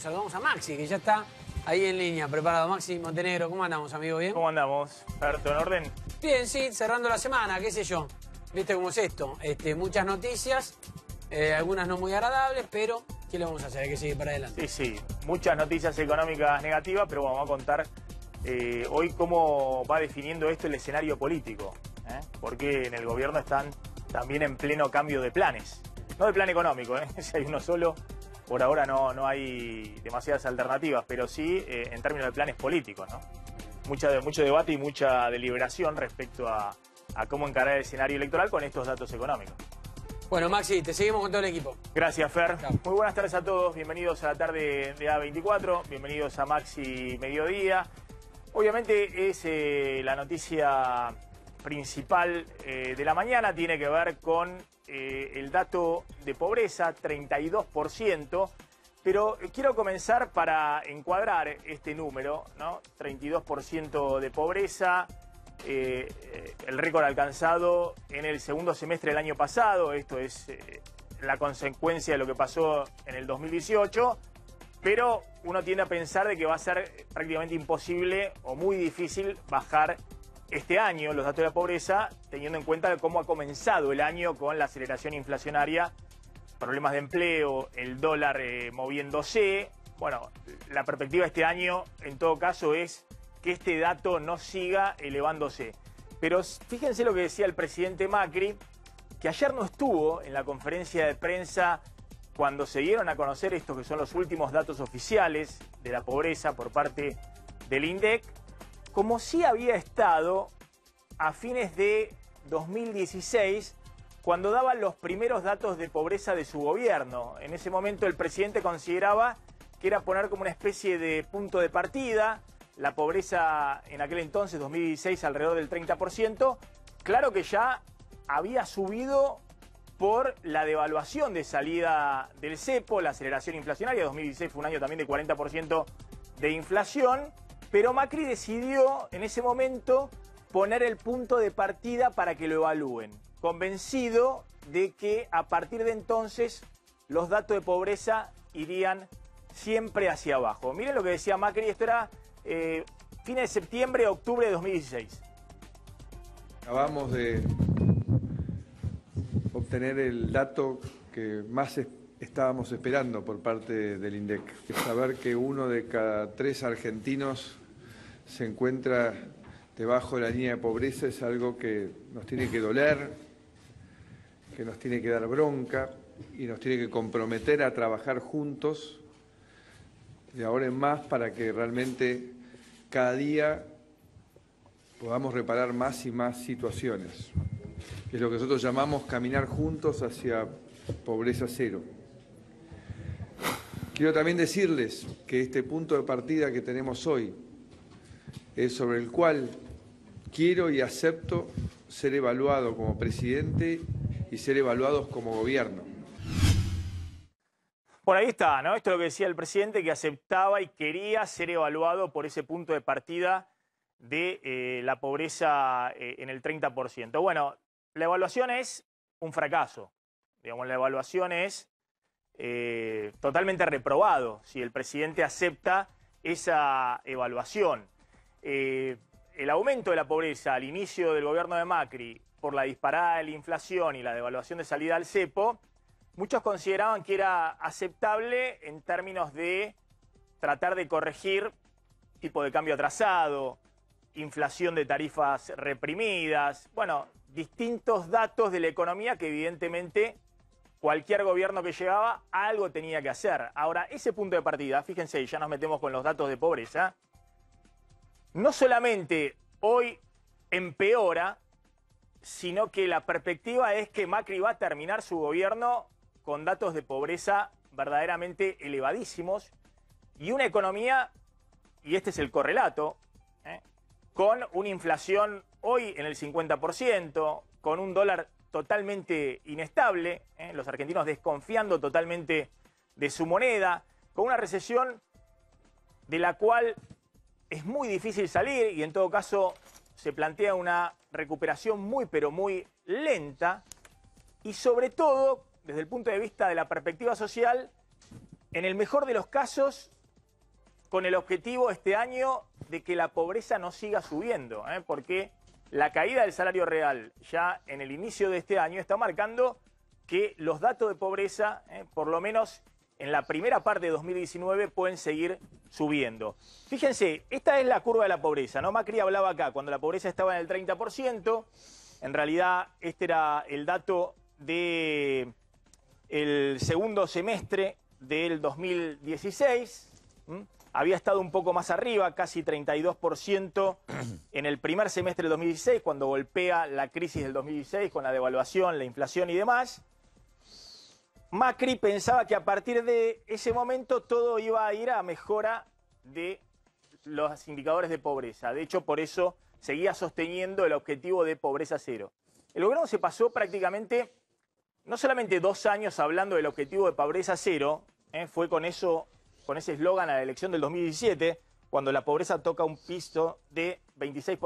saludamos a Maxi, que ya está ahí en línea, preparado. Maxi Montenegro, ¿cómo andamos, amigo? ¿Bien? ¿Cómo andamos? ¿Todo en orden? Bien, sí, cerrando la semana, qué sé yo. ¿Viste cómo es esto? Muchas noticias, algunas no muy agradables, pero ¿qué le vamos a hacer? Hay que seguir para adelante. Sí, muchas noticias económicas negativas, pero vamos a contar hoy cómo va definiendo esto el escenario político. Porque en el gobierno están también en pleno cambio de planes. No de plan económico, si hay uno solo, por ahora no hay demasiadas alternativas, pero sí en términos de planes políticos, ¿no? Mucho debate y mucha deliberación respecto a cómo encarar el escenario electoral con estos datos económicos. Bueno, Maxi, te seguimos con todo el equipo. Gracias, Fer. Chao. Muy buenas tardes a todos. Bienvenidos a la tarde de A24. Bienvenidos a Maxi Mediodía. Obviamente es la noticia principal de la mañana. Tiene que ver con el dato de pobreza, 32%. Pero quiero comenzar para encuadrar este número, ¿no? 32% de pobreza. El récord alcanzado en el segundo semestre del año pasado. Esto es la consecuencia de lo que pasó en el 2018, pero uno tiende a pensar de que va a ser prácticamente imposible o muy difícil bajar este año los datos de la pobreza, teniendo en cuenta cómo ha comenzado el año con la aceleración inflacionaria, problemas de empleo, el dólar moviéndose. Bueno, la perspectiva de este año en todo caso es que este dato no siga elevándose. Pero fíjense lo que decía el presidente Macri, que ayer no estuvo en la conferencia de prensa cuando se dieron a conocer estos que son los últimos datos oficiales de la pobreza por parte del INDEC, como sí había estado a fines de 2016, cuando daban los primeros datos de pobreza de su gobierno. En ese momento el presidente consideraba que era poner como una especie de punto de partida. La pobreza en aquel entonces, 2016, alrededor del 30%. Claro que ya había subido por la devaluación de salida del cepo, la aceleración inflacionaria. 2016 fue un año también de 40% de inflación. Pero Macri decidió en ese momento poner el punto de partida para que lo evalúen, convencido de que a partir de entonces los datos de pobreza irían siempre hacia abajo. Miren lo que decía Macri, esto era fines de septiembre, octubre de 2016. Acabamos de obtener el dato que más estábamos esperando por parte del INDEC, es saber que 1 de cada 3 argentinos se encuentra debajo de la línea de pobreza. Es algo que nos tiene que doler, que nos tiene que dar bronca y nos tiene que comprometer a trabajar juntos de ahora en más para que realmente cada día podamos reparar más y más situaciones. Es lo que nosotros llamamos caminar juntos hacia pobreza cero. Quiero también decirles que este punto de partida que tenemos hoy es sobre el cual quiero y acepto ser evaluado como presidente y ser evaluados como gobierno. Por ahí está, ¿no? Esto es lo que decía el presidente, que aceptaba y quería ser evaluado por ese punto de partida de la pobreza en el 30%. Bueno, la evaluación es un fracaso. Digamos, la evaluación es totalmente reprobado si el presidente acepta esa evaluación. El aumento de la pobreza al inicio del gobierno de Macri por la disparada de la inflación y la devaluación de salida al cepo, muchos consideraban que era aceptable en términos de tratar de corregir tipo de cambio atrasado, inflación de tarifas reprimidas, bueno, distintos datos de la economía que evidentemente cualquier gobierno que llegaba algo tenía que hacer. Ahora, ese punto de partida, fíjense, ya nos metemos con los datos de pobreza, no solamente hoy empeora, sino que la perspectiva es que Macri va a terminar su gobierno con datos de pobreza verdaderamente elevadísimos y una economía, y este es el correlato, con una inflación hoy en el 50%, con un dólar totalmente inestable, los argentinos desconfiando totalmente de su moneda, con una recesión de la cual es muy difícil salir y en todo caso se plantea una recuperación muy pero muy lenta y sobre todo desde el punto de vista de la perspectiva social, en el mejor de los casos con el objetivo este año de que la pobreza no siga subiendo, porque la caída del salario real ya en el inicio de este año está marcando que los datos de pobreza, por lo menos en la primera parte de 2019, pueden seguir subiendo. Fíjense, esta es la curva de la pobreza, ¿no? Macri hablaba acá cuando la pobreza estaba en el 30%, en realidad este era el dato del segundo semestre del 2016, había estado un poco más arriba, casi 32% en el primer semestre del 2016, cuando golpea la crisis del 2016 con la devaluación, la inflación y demás. Macri pensaba que a partir de ese momento todo iba a ir a mejora de los indicadores de pobreza. De hecho, por eso seguía sosteniendo el objetivo de pobreza cero. El gobierno se pasó prácticamente, no solamente 2 años hablando del objetivo de pobreza cero, fue con ese eslogan a la elección del 2017, cuando la pobreza toca un piso de 26%,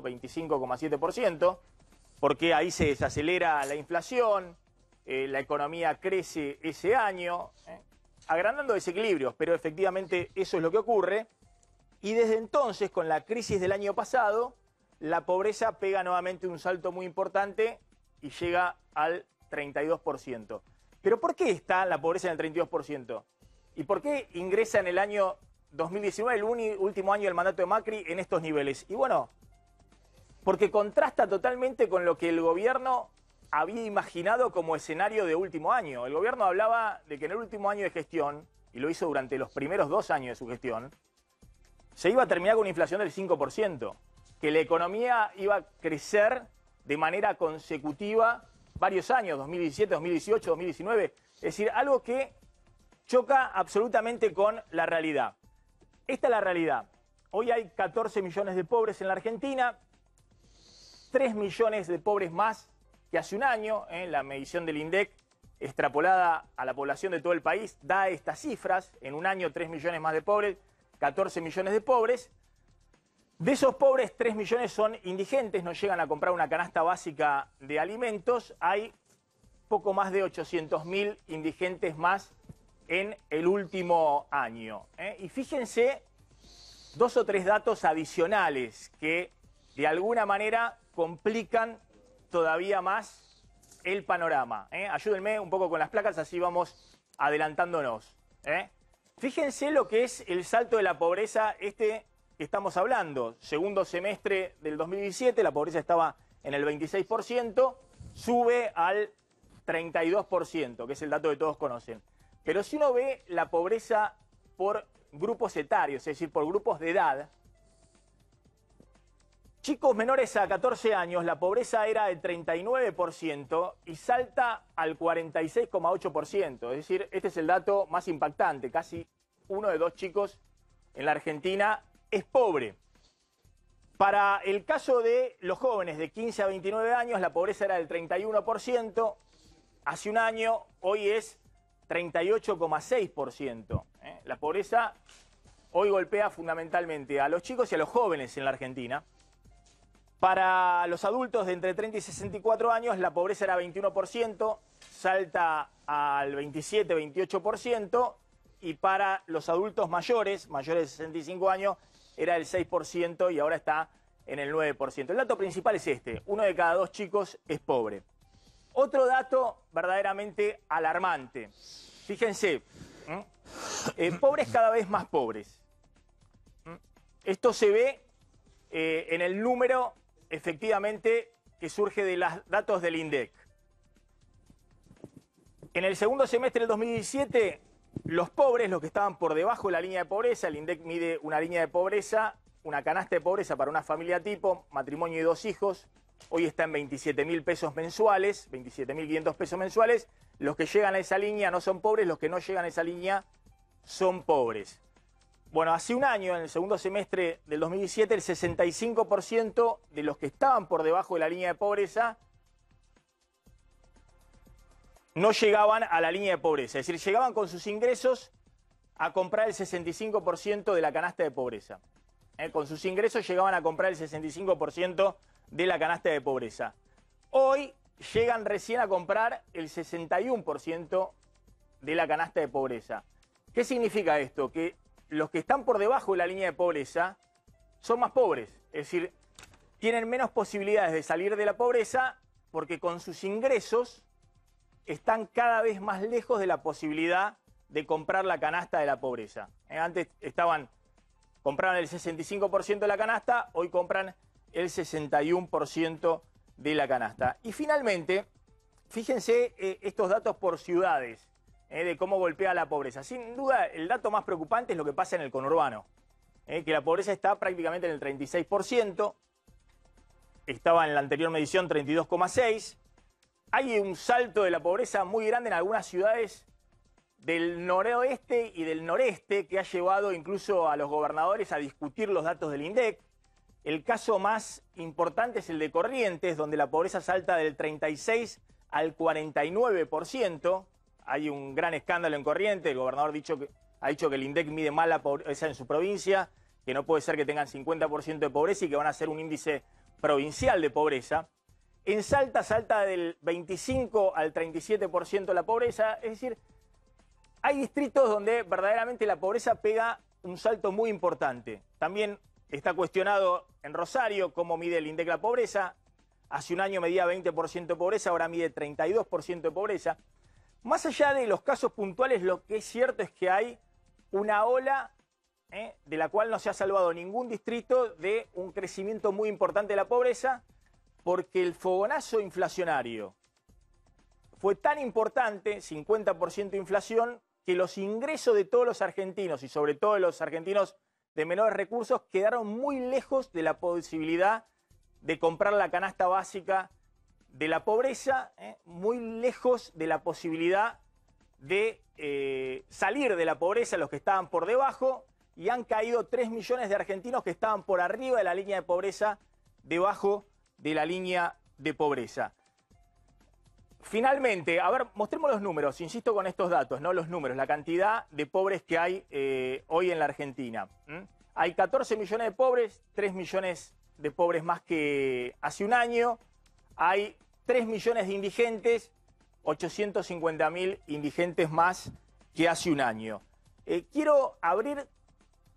25,7%, porque ahí se desacelera la inflación, la economía crece ese año, agrandando desequilibrios, pero efectivamente eso es lo que ocurre. Y desde entonces, con la crisis del año pasado, la pobreza pega nuevamente un salto muy importante y llega al 32%. ¿Pero por qué está la pobreza en el 32%? ¿Y por qué ingresa en el año 2019, el último año del mandato de Macri, en estos niveles? Y bueno, porque contrasta totalmente con lo que el gobierno había imaginado como escenario de último año. El gobierno hablaba de que en el último año de gestión, y lo hizo durante los primeros 2 años de su gestión, se iba a terminar con una inflación del 5%, que la economía iba a crecer de manera consecutiva varios años, 2017, 2018, 2019. Es decir, algo que choca absolutamente con la realidad. Esta es la realidad. Hoy hay 14 millones de pobres en la Argentina, 3 millones de pobres más que hace un año. La medición del INDEC, extrapolada a la población de todo el país, da estas cifras. En un año, 3 millones más de pobres, 14 millones de pobres. De esos pobres, 3 millones son indigentes, no llegan a comprar una canasta básica de alimentos. Hay poco más de 800.000 indigentes más en el último año. Y fíjense 2 o 3 datos adicionales que de alguna manera complican todavía más el panorama. Ayúdenme un poco con las placas, así vamos adelantándonos. Fíjense lo que es el salto de la pobreza que estamos hablando. Segundo semestre del 2017, la pobreza estaba en el 26%, sube al 32%, que es el dato que todos conocen. Pero si uno ve la pobreza por grupos etarios, es decir, por grupos de edad, chicos menores a 14 años, la pobreza era del 39% y salta al 46,8%. Es decir, este es el dato más impactante. Casi 1 de 2 chicos en la Argentina es pobre. Para el caso de los jóvenes de 15 a 29 años, la pobreza era del 31%. Hace un año, hoy es 38,6%. La pobreza hoy golpea fundamentalmente a los chicos y a los jóvenes en la Argentina. Para los adultos de entre 30 y 64 años, la pobreza era 21%, salta al 27, 28%, y para los adultos mayores de 65 años, era el 6% y ahora está en el 9%. El dato principal es este: 1 de cada 2 chicos es pobre. Otro dato verdaderamente alarmante. Fíjense, pobres cada vez más pobres. Esto se ve en el número, efectivamente, que surge de los datos del INDEC. En el segundo semestre del 2017, los pobres, los que estaban por debajo de la línea de pobreza, el INDEC mide una línea de pobreza, una canasta de pobreza para una familia tipo, matrimonio y 2 hijos, hoy está en 27.000 pesos mensuales, 27.500 pesos mensuales. Los que llegan a esa línea no son pobres, los que no llegan a esa línea son pobres. Bueno, hace un año, en el segundo semestre del 2017, el 65% de los que estaban por debajo de la línea de pobreza no llegaban a la línea de pobreza. Es decir, llegaban con sus ingresos a comprar el 65% de la canasta de pobreza. Con sus ingresos llegaban a comprar el 65% de la canasta de pobreza. Hoy llegan recién a comprar el 61% de la canasta de pobreza. ¿Qué significa esto? Que los que están por debajo de la línea de pobreza son más pobres. Es decir, tienen menos posibilidades de salir de la pobreza porque con sus ingresos están cada vez más lejos de la posibilidad de comprar la canasta de la pobreza. Antes compraban el 65% de la canasta, hoy compran el 61% de la canasta. Y finalmente, fíjense estos datos por ciudades, de cómo golpea la pobreza. Sin duda, el dato más preocupante es lo que pasa en el conurbano, que la pobreza está prácticamente en el 36%, estaba en la anterior medición 32,6%. Hay un salto de la pobreza muy grande en algunas ciudades del noroeste y del noreste que ha llevado incluso a los gobernadores a discutir los datos del INDEC. El caso más importante es el de Corrientes, donde la pobreza salta del 36 al 49%. Hay un gran escándalo en Corrientes. El gobernador ha dicho que el INDEC mide mal la pobreza en su provincia, que no puede ser que tengan 50% de pobreza y que van a hacer un índice provincial de pobreza. En Salta salta del 25 al 37% la pobreza. Es decir, hay distritos donde verdaderamente la pobreza pega un salto muy importante. También está cuestionado en Rosario cómo mide el INDEC la pobreza. Hace un año medía 20% de pobreza, ahora mide 32% de pobreza. Más allá de los casos puntuales, lo que es cierto es que hay una ola de la cual no se ha salvado ningún distrito de un crecimiento muy importante de la pobreza, porque el fogonazo inflacionario fue tan importante, 50% de inflación, que los ingresos de todos los argentinos, y sobre todo de los argentinos de menores recursos, quedaron muy lejos de la posibilidad de comprar la canasta básica de la pobreza, muy lejos de la posibilidad de salir de la pobreza los que estaban por debajo, y han caído 3 millones de argentinos que estaban por arriba de la línea de pobreza, debajo de la línea de pobreza. Finalmente, a ver, mostremos los números, insisto con estos datos, ¿no? Los números, la cantidad de pobres que hay hoy en la Argentina. Hay 14 millones de pobres, 3 millones de pobres más que hace un año. Hay 3 millones de indigentes, 850.000 indigentes más que hace un año. Quiero abrir,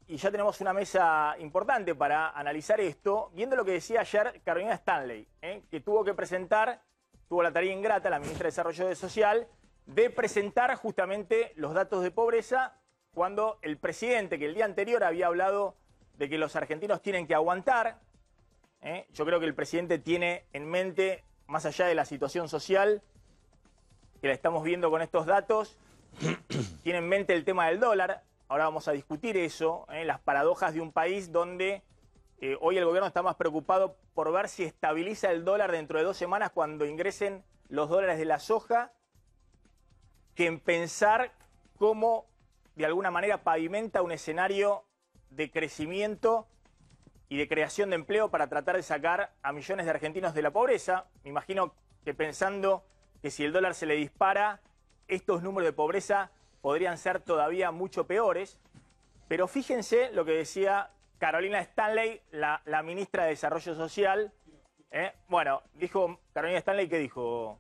y ya tenemos una mesa importante para analizar esto, viendo lo que decía ayer Carolina Stanley, que tuvo la tarea ingrata, la ministra de Desarrollo Social, de presentar justamente los datos de pobreza cuando el presidente, que el día anterior había hablado de que los argentinos tienen que aguantar. Yo creo que el presidente tiene en mente, más allá de la situación social, que la estamos viendo con estos datos, tiene en mente el tema del dólar. Ahora vamos a discutir eso, las paradojas de un país donde hoy el gobierno está más preocupado por ver si estabiliza el dólar dentro de 2 semanas cuando ingresen los dólares de la soja, que en pensar cómo de alguna manera pavimenta un escenario de crecimiento y de creación de empleo para tratar de sacar a millones de argentinos de la pobreza. Me imagino que pensando que si el dólar se le dispara, estos números de pobreza podrían ser todavía mucho peores. Pero fíjense lo que decía Carolina Stanley, la ministra de Desarrollo Social. Bueno, dijo Carolina Stanley, ¿qué dijo?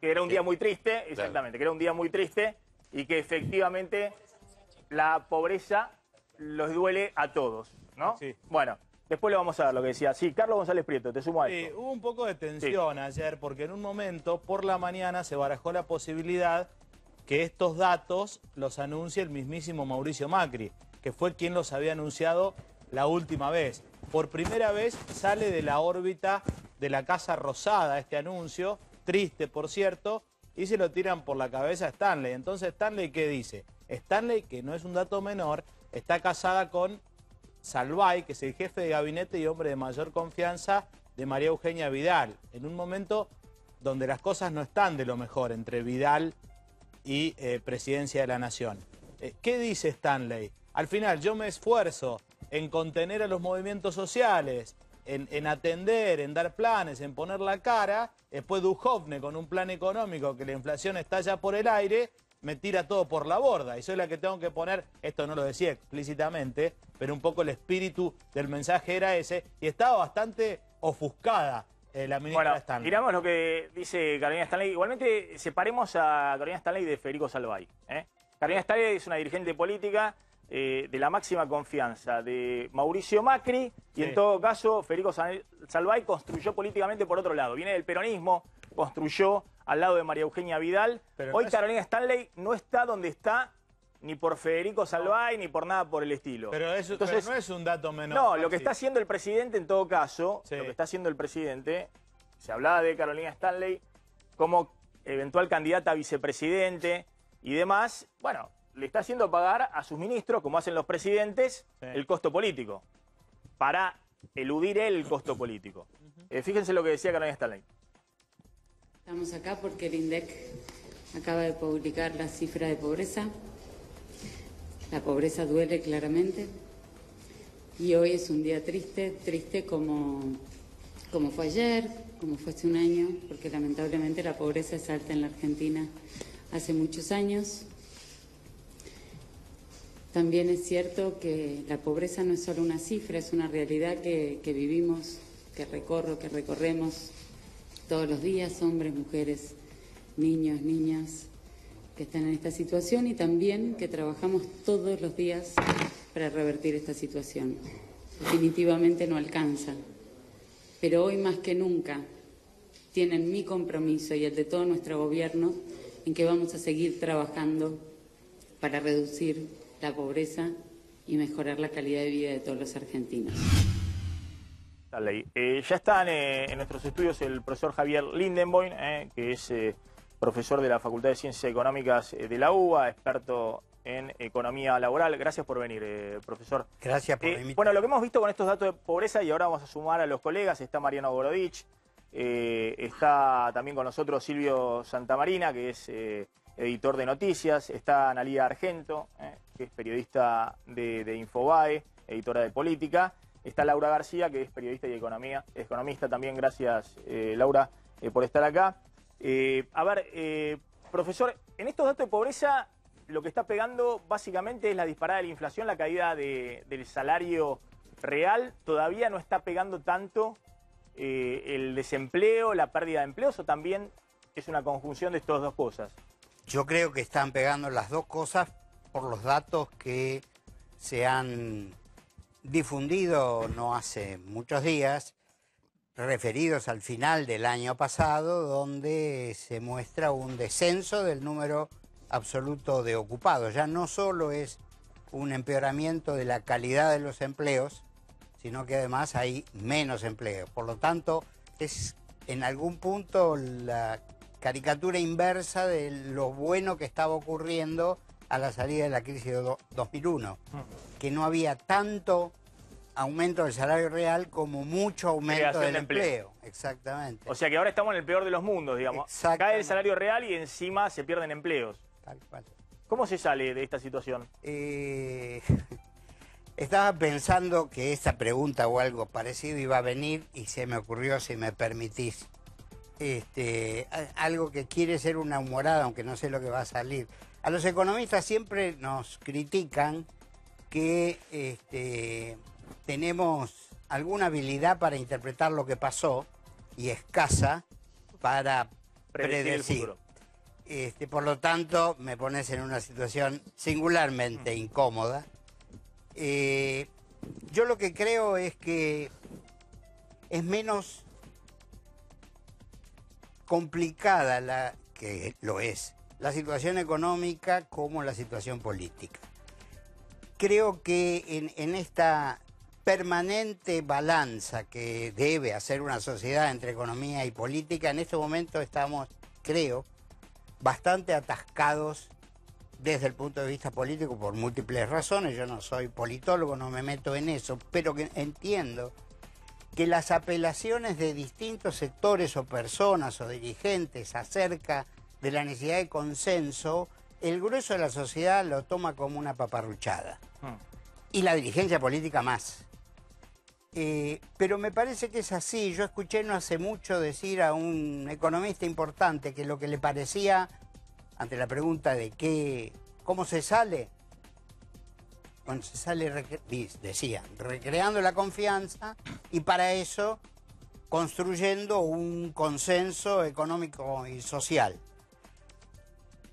Que era un día muy triste, exactamente, que era un día muy triste y que efectivamente la pobreza los duele a todos, ¿no? Sí. Bueno, después le vamos a dar lo que decía. Sí, Carlos González Prieto, te sumo a esto. Sí, hubo un poco de tensión ayer porque en un momento, por la mañana, se barajó la posibilidad que estos datos los anuncie el mismísimo Mauricio Macri, que fue quien los había anunciado la última vez. Por primera vez sale de la órbita de la Casa Rosada este anuncio, triste por cierto, y se lo tiran por la cabeza a Stanley. Entonces, ¿Stanley qué dice? Stanley, que no es un dato menor, está casada con Salvay, que es el jefe de gabinete y hombre de mayor confianza de María Eugenia Vidal, en un momento donde las cosas no están de lo mejor entre Vidal y Presidencia de la Nación. ¿Qué dice Stanley? Al final yo me esfuerzo en contener a los movimientos sociales, en atender, en dar planes, en poner la cara. Después Duhovne, con un plan económico que la inflación está ya por el aire, me tira todo por la borda. Y soy la que tengo que poner, esto no lo decía explícitamente, pero un poco el espíritu del mensaje era ese. Y estaba bastante ofuscada la ministra Stanley. Miramos lo que dice Carolina Stanley. Igualmente separemos a Carolina Stanley de Federico Salvay. Carolina Stanley es una dirigente política de la máxima confianza de Mauricio Macri y Sí. en todo caso Federico Salvay construyó políticamente por otro lado. Viene del peronismo, construyó al lado de María Eugenia Vidal. Pero Hoy no es- Carolina Stanley no está donde está ni por Federico Salvay ni por nada por el estilo. Pero Entonces, no es un dato menor. no, lo Maxi. que está haciendo el presidente en todo caso, Sí. lo que está haciendo el presidente, se hablaba de Carolina Stanley como eventual candidata a vicepresidente y demás, bueno, le está haciendo pagar a sus ministros, como hacen los presidentes, Sí. el costo político, para eludir él el costo político. Fíjense lo que decía Carolina Stanley. Estamos acá porque el INDEC acaba de publicar la cifra de pobreza. La pobreza duele claramente y hoy es un día triste, triste como fue ayer, como fue hace un año, porque lamentablemente la pobreza es alta en la Argentina hace muchos años. También es cierto que la pobreza no es solo una cifra, es una realidad que vivimos, que recorremos todos los días, hombres, mujeres, niños, niñas que están en esta situación y también que trabajamos todos los días para revertir esta situación. Definitivamente no alcanza, pero hoy más que nunca tienen mi compromiso y el de todo nuestro gobierno en que vamos a seguir trabajando para reducir la pobreza y mejorar la calidad de vida de todos los argentinos. Stanley. Ya están en nuestros estudios el profesor Javier Lindenboim, que es profesor de la Facultad de Ciencias Económicas de la UBA, experto en economía laboral. Gracias por venir, profesor. Gracias por la invitación. Bueno, lo que hemos visto con estos datos de pobreza, y ahora vamos a sumar a los colegas, está Mariano Gorodich, está también con nosotros Silvio Santamarina, que es editor de noticias, está Analía Argento, que es periodista de Infobae, editora de política, está Laura García, que es periodista y economista también. Gracias, Laura, por estar acá. A ver, profesor, en estos datos de pobreza lo que está pegando básicamente es la disparada de la inflación, la caída del salario real. ¿Todavía no está pegando tanto el desempleo, la pérdida de empleos, o también es una conjunción de estas dos cosas? Yo creo que están pegando las dos cosas por los datos que se han difundido no hace muchos días, referidos al final del año pasado, donde se muestra un descenso del número absoluto de ocupados. Ya no solo es un empeoramiento de la calidad de los empleos, sino que además hay menos empleos. Por lo tanto, es en algún punto la caricatura inversa de lo bueno que estaba ocurriendo a la salida de la crisis de 2001, que no había tanto aumento del salario real como mucho aumento Creación del de empleo. empleo. Exactamente. O sea que ahora estamos en el peor de los mundos, digamos. Exactamente. Cae el salario real y encima se pierden empleos. Tal cual. ¿Cómo se sale de esta situación? Estaba pensando que esta pregunta o algo parecido iba a venir y se me ocurrió, si me permitís, algo que quiere ser una humorada, aunque no sé lo que va a salir. A los economistas siempre nos critican que tenemos alguna habilidad para interpretar lo que pasó y escasa para Predecir el predecir. futuro. Por lo tanto, me pones en una situación singularmente incómoda. Yo lo que creo es que es menos complicada, que lo es, la situación económica como la situación política. Creo que en esta permanente balanza que debe hacer una sociedad entre economía y política, en este momento estamos, creo, bastante atascados desde el punto de vista político por múltiples razones. Yo no soy politólogo, no me meto en eso, pero que entiendo que las apelaciones de distintos sectores o personas o dirigentes acerca de la necesidad de consenso, el grueso de la sociedad lo toma como una paparruchada. Y la dirigencia política más. Pero me parece que es así. Yo escuché no hace mucho decir a un economista importante que lo que le parecía, ante la pregunta de cómo se sale, bueno, se sale, decía, recreando la confianza y para eso construyendo un consenso económico y social.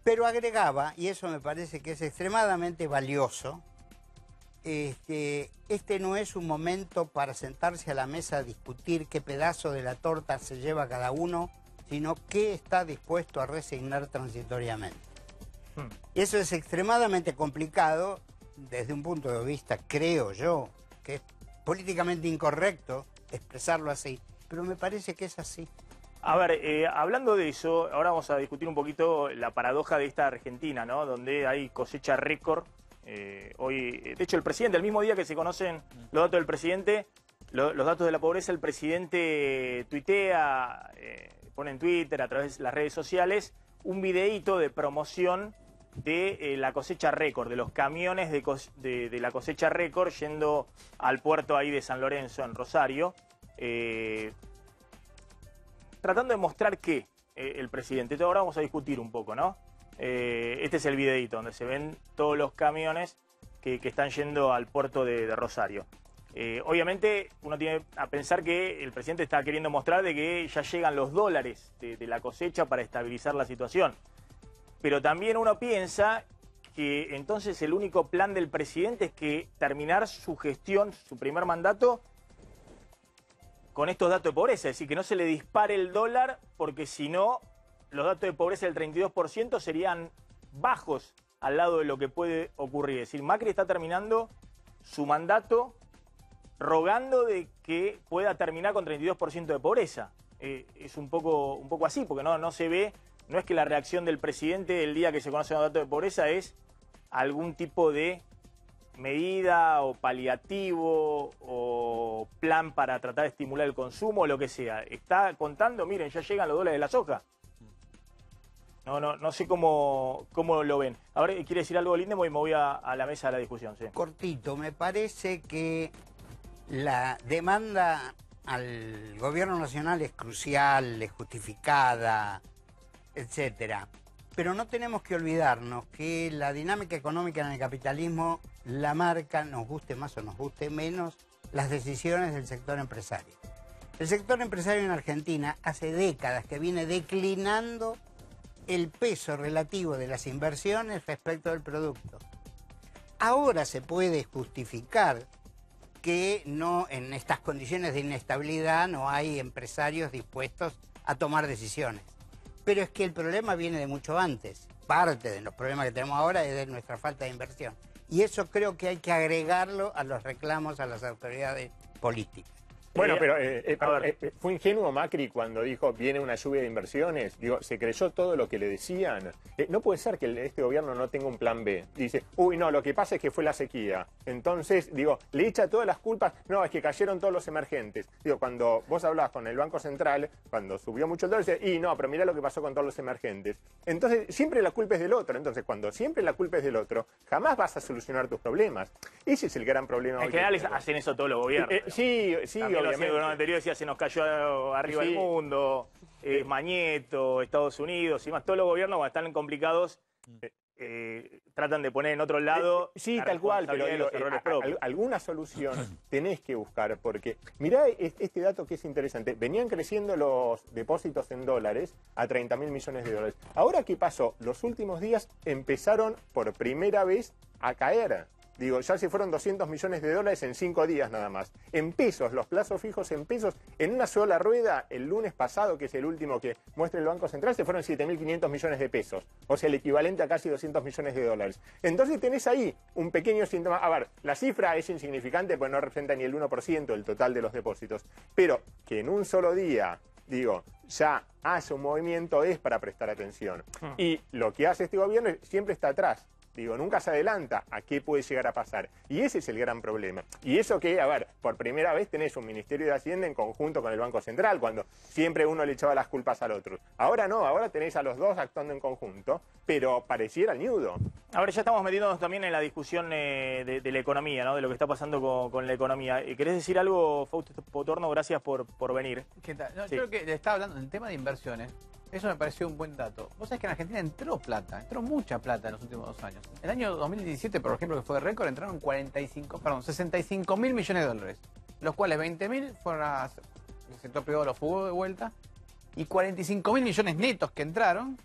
Pero agregaba, y eso me parece que es extremadamente valioso, este no es un momento para sentarse a la mesa a discutir qué pedazo de la torta se lleva cada uno, sino qué está dispuesto a resignar transitoriamente. Eso es extremadamente complicado desde un punto de vista, creo yo, que es políticamente incorrecto expresarlo así, pero me parece que es así. A ver, hablando de eso, ahora vamos a discutir un poquito la paradoja de esta Argentina, ¿no? Donde hay cosecha récord. Hoy, de hecho, el presidente, el mismo día que se conocen los datos del presidente, los datos de la pobreza, el presidente tuitea, pone en Twitter, a través de las redes sociales, un videíto de promoción de la cosecha récord, de los camiones de la cosecha récord yendo al puerto ahí de San Lorenzo, en Rosario, tratando de mostrar que el presidente, ahora vamos a discutir un poco, ¿no? Este es el videíto donde se ven todos los camiones que están yendo al puerto de Rosario. Obviamente uno tiene a pensar que el presidente está queriendo mostrar de que ya llegan los dólares de la cosecha para estabilizar la situación. Pero también uno piensa que entonces el único plan del presidente es que terminar su gestión, su primer mandato, con estos datos de pobreza. Es decir, que no se le dispare el dólar, porque si no, los datos de pobreza del 32% serían bajos al lado de lo que puede ocurrir. Es decir, Macri está terminando su mandato rogando de que pueda terminar con 32% de pobreza. Es un poco así, porque no se ve. No es que la reacción del presidente el día que se conocen los datos de pobreza es algún tipo de medida o paliativo o plan para tratar de estimular el consumo o lo que sea. Está contando, miren, ya llegan los dólares de la soja. No sé cómo lo ven. Ahora, ¿quiere decir algo, Lindemann? Y me voy a la mesa de la discusión. Sí. Cortito, me parece que la demanda al gobierno nacional es crucial, es justificada, etcétera. Pero no tenemos que olvidarnos que la dinámica económica en el capitalismo la marca, nos guste más o nos guste menos, las decisiones del sector empresario. El sector empresario en Argentina hace décadas que viene declinando el peso relativo de las inversiones respecto del producto. Ahora se puede justificar que no, en estas condiciones de inestabilidad no hay empresarios dispuestos a tomar decisiones. Pero es que el problema viene de mucho antes. Parte de los problemas que tenemos ahora es de nuestra falta de inversión. Y eso creo que hay que agregarlo a los reclamos a las autoridades políticas. Bueno, pero fue ingenuo Macri cuando dijo viene una lluvia de inversiones. Digo, se creyó todo lo que le decían. No puede ser que este gobierno no tenga un plan B. Dice, uy, no, lo que pasa es que fue la sequía. Entonces, digo, le echa todas las culpas. No, es que cayeron todos los emergentes. Digo, cuando vos hablabas con el Banco Central, cuando subió mucho el dólar, dice, y no, pero mirá lo que pasó con todos los emergentes. Entonces, siempre la culpa es del otro. Entonces, cuando siempre la culpa es del otro, jamás vas a solucionar tus problemas. Ese es el gran problema. En general hacen eso todos los gobiernos. Sí, obviamente. El gobierno anterior decía se nos cayó arriba el mundo, Mañeto, Estados Unidos y más. Todos los gobiernos cuando están complicados tratan de poner en otro lado. Sí, tal cual, pero digo, alguna solución tenés que buscar, porque mirá este dato que es interesante. Venían creciendo los depósitos en dólares a 30.000 millones de dólares. Ahora, ¿qué pasó? Los últimos días empezaron por primera vez a caer. Digo, ya se fueron 200 millones de dólares en 5 días nada más. En pesos, los plazos fijos en pesos, en una sola rueda, el lunes pasado, que es el último que muestra el Banco Central, se fueron 7.500 millones de pesos. O sea, el equivalente a casi 200 millones de dólares. Entonces tenés ahí un pequeño síntoma. A ver, la cifra es insignificante, pues no representa ni el 1% del total de los depósitos. Pero que en un solo día, digo, ya hace un movimiento es para prestar atención. Y lo que hace este gobierno siempre está atrás. Digo, nunca se adelanta a qué puede llegar a pasar. Y ese es el gran problema. Y eso que, a ver, por primera vez tenés un Ministerio de Hacienda en conjunto con el Banco Central, cuando siempre uno le echaba las culpas al otro. Ahora no, ahora tenés a los dos actuando en conjunto, pero pareciera el ñudo. Ahora ya estamos metiéndonos también en la discusión de la economía, ¿no? De lo que está pasando con la economía. ¿Querés decir algo, Fausto Potorno? Gracias por venir. ¿Qué tal? No, Sí. Yo creo que le estaba hablando del tema de inversiones. Eso me pareció un buen dato. Vos sabés que en Argentina entró mucha plata en los últimos 2 años. En el año 2017, por ejemplo, que fue récord, entraron 65.000 millones de dólares. Los cuales 20.000 fueron el sector privado los fugó de vuelta. Y 45.000 millones netos que entraron,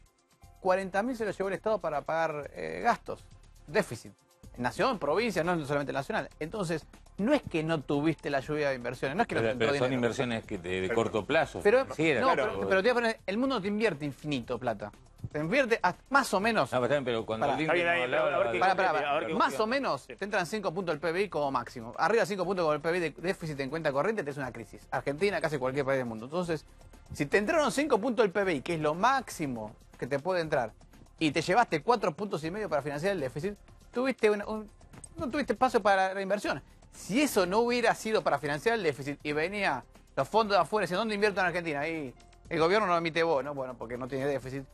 40.000 se los llevó el Estado para pagar gastos, déficit. nación, provincia, no solamente nacional. Entonces, no es que no tuviste la lluvia de inversiones, no es que no te entró Pero son dinero. inversiones de corto plazo. Pero, financieras, no, claro. pero te voy a poner, el mundo no te invierte infinito plata. Te invierte más o menos. No, pero cuando Pará. Lindner Está bien, no hablaba, a ver qué- Pará. a ver qué- Más o menos te entran 5 puntos del PBI como máximo. Arriba de 5 puntos con el PBI de déficit en cuenta corriente, te es una crisis. Argentina, casi cualquier país del mundo. Entonces, si te entraron 5 puntos del PBI, que es lo máximo que te puede entrar, y te llevaste 4,5 puntos para financiar el déficit, no tuviste espacio para la inversión. Si eso no hubiera sido para financiar el déficit y venía los fondos de afuera, ¿dónde invierto en Argentina? Ahí el gobierno no emite bonos, bueno, porque no tiene déficit.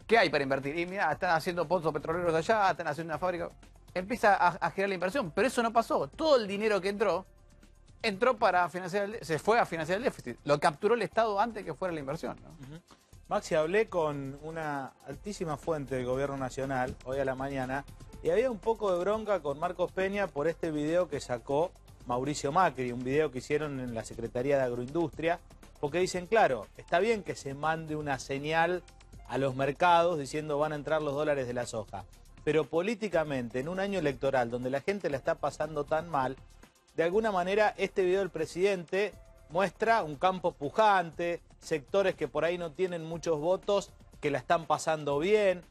¿Qué hay para invertir? Y mira, están haciendo pozos petroleros allá, están haciendo una fábrica. Empieza a generar la inversión, pero eso no pasó. Todo el dinero que entró para financiar, se fue a financiar el déficit. Lo capturó el Estado antes que fuera la inversión, ¿no? Maxi, hablé con una altísima fuente del gobierno nacional hoy a la mañana y había un poco de bronca con Marcos Peña por este video que sacó Mauricio Macri, un video que hicieron en la Secretaría de Agroindustria, porque dicen, claro, está bien que se mande una señal a los mercados diciendo van a entrar los dólares de la soja, pero políticamente, en un año electoral donde la gente la está pasando tan mal, de alguna manera este video del presidente muestra un campo pujante, sectores que por ahí no tienen muchos votos, que la están pasando bien.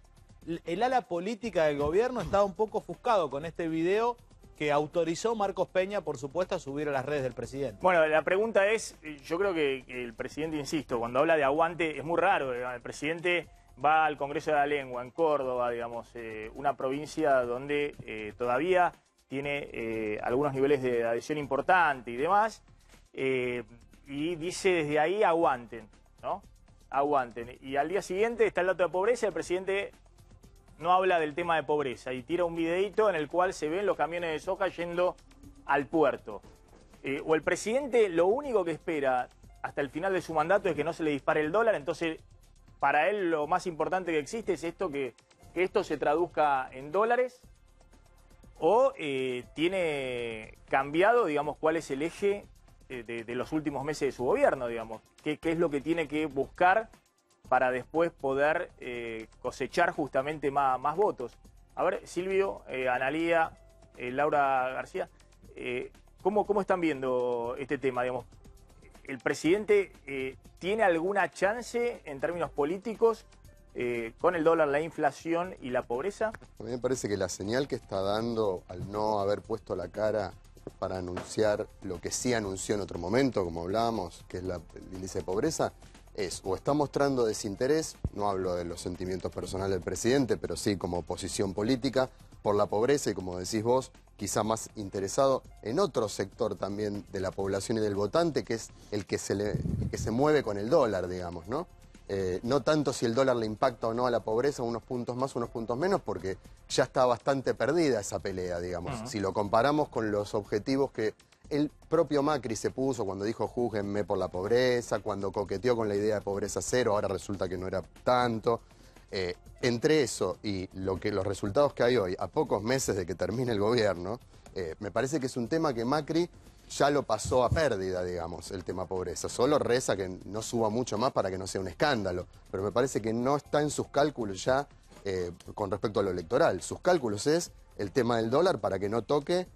El ala política del gobierno estaba un poco ofuscado con este video que autorizó Marcos Peña, por supuesto, a subir a las redes del presidente. Bueno, la pregunta es, yo creo que el presidente, insisto, cuando habla de aguante es muy raro. El presidente va al Congreso de la Lengua, en Córdoba, digamos, una provincia donde todavía tiene algunos niveles de adhesión importante y demás, y dice desde ahí aguanten, ¿no? Aguanten. Y al día siguiente está el dato de pobreza, el presidente no habla del tema de pobreza y tira un videito en el cual se ven los camiones de soja yendo al puerto. O el presidente lo único que espera hasta el final de su mandato es que no se le dispare el dólar, entonces para él lo más importante que existe es esto, que esto se traduzca en dólares, o tiene cambiado, digamos, cuál es el eje de los últimos meses de su gobierno, digamos, qué es lo que tiene que buscar para después poder cosechar justamente más votos. A ver, Silvio, Analía, Laura García, ¿cómo están viendo este tema? Digamos, ¿el presidente tiene alguna chance en términos políticos con el dólar, la inflación y la pobreza? A mí me parece que la señal que está dando al no haber puesto la cara para anunciar lo que sí anunció en otro momento, como hablábamos, que es el índice de pobreza, es o está mostrando desinterés, no hablo de los sentimientos personales del presidente, pero sí como posición política, por la pobreza y, como decís vos, quizá más interesado en otro sector también de la población y del votante, que es el que se mueve con el dólar, digamos, ¿no? No tanto si el dólar le impacta o no a la pobreza, unos puntos más, unos puntos menos, porque ya está bastante perdida esa pelea, digamos. Si lo comparamos con los objetivos que el propio Macri se puso cuando dijo júzguenme por la pobreza, cuando coqueteó con la idea de pobreza cero, ahora resulta que no era tanto. Entre eso y los resultados que hay hoy, a pocos meses de que termine el gobierno, me parece que es un tema que Macri ya lo pasó a pérdida, digamos, el tema pobreza. Solo reza que no suba mucho más para que no sea un escándalo. Pero me parece que no está en sus cálculos ya con respecto a lo electoral. Sus cálculos es el tema del dólar para que no toque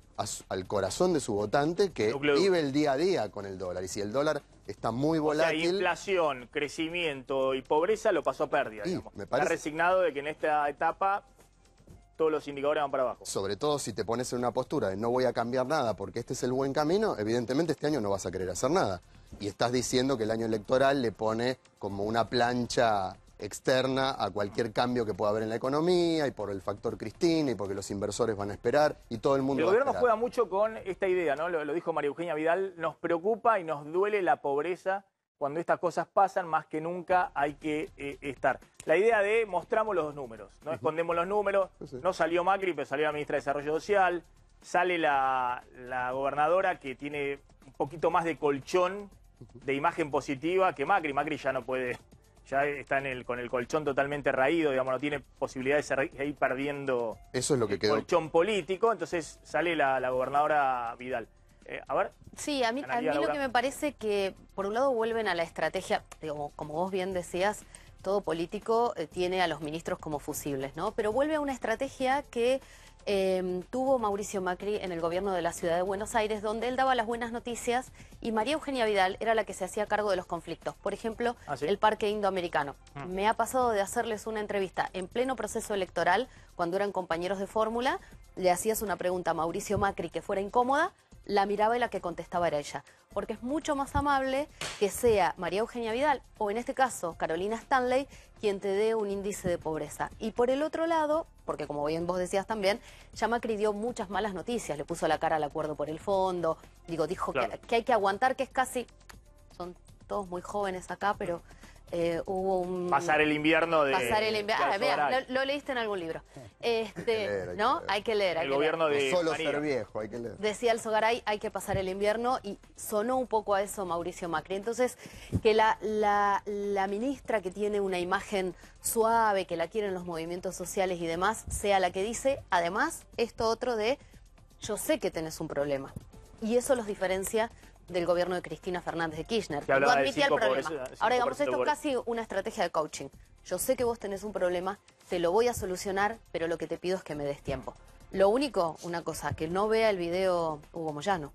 al corazón de su votante que vive el día a día con el dólar. Y si el dólar está muy volátil... O sea, inflación, crecimiento y pobreza lo pasó a pérdida, digamos. Me parece... Está resignado de que en esta etapa todos los indicadores van para abajo. Sobre todo si te pones en una postura de no voy a cambiar nada porque este es el buen camino, evidentemente este año no vas a querer hacer nada. Y estás diciendo que el año electoral le pone como una plancha externa a cualquier cambio que pueda haber en la economía, y por el factor Cristina, y porque los inversores van a esperar, y todo el mundo El va a gobierno esperar. juega mucho con esta idea, ¿no? Lo dijo María Eugenia Vidal, nos preocupa y nos duele la pobreza cuando estas cosas pasan, más que nunca hay que estar. La idea de mostramos los números, no escondemos los números, no salió Macri, pero salió la ministra de Desarrollo Social, sale la gobernadora que tiene un poquito más de colchón, de imagen positiva que Macri. Macri ya no puede, ya está con el colchón totalmente raído, digamos, no tiene posibilidad de seguir perdiendo Eso es lo que quedó. colchón político, entonces sale la gobernadora Vidal. A ver. Sí, a mí lo que me parece que, por un lado, vuelven a la estrategia, digo, como vos bien decías, todo político tiene a los ministros como fusibles, ¿no? Pero vuelve a una estrategia que tuvo Mauricio Macri en el gobierno de la ciudad de Buenos Aires, donde él daba las buenas noticias y María Eugenia Vidal era la que se hacía cargo de los conflictos. Por ejemplo, ¿sí? el Parque Indoamericano. Me ha pasado de hacerles una entrevista en pleno proceso electoral, cuando eran compañeros de fórmula, le hacías una pregunta a Mauricio Macri que fuera incómoda, la miraba y la que contestaba era ella. Porque es mucho más amable que sea María Eugenia Vidal, o en este caso Carolina Stanley, quien te dé un índice de pobreza. Y por el otro lado, porque como bien vos decías también, ya Macri dio muchas malas noticias, le puso la cara al acuerdo por el fondo, dijo claro, que hay que aguantar, que es casi, son todos muy jóvenes acá, pero hubo un... Pasar el invierno de... Pasar el invierno. Mira, lo leíste en algún libro. ¿No? Hay que leer. El gobierno de... No solo María. ser viejo, hay que leer. Decía el Sogaray, hay que pasar el invierno, y sonó un poco a eso Mauricio Macri. Entonces, que la ministra, que tiene una imagen suave, que la quieren los movimientos sociales y demás, sea la que dice, además, esto otro de, yo sé que tenés un problema. Y eso los diferencia del gobierno de Cristina Fernández de Kirchner. Que No hablaba del admitía el problema. 5%, Ahora, digamos, esto es por- casi una estrategia de coaching. Yo sé que vos tenés un problema, te lo voy a solucionar, pero lo que te pido es que me des tiempo. Lo único, una cosa, que no vea el video Hugo Moyano.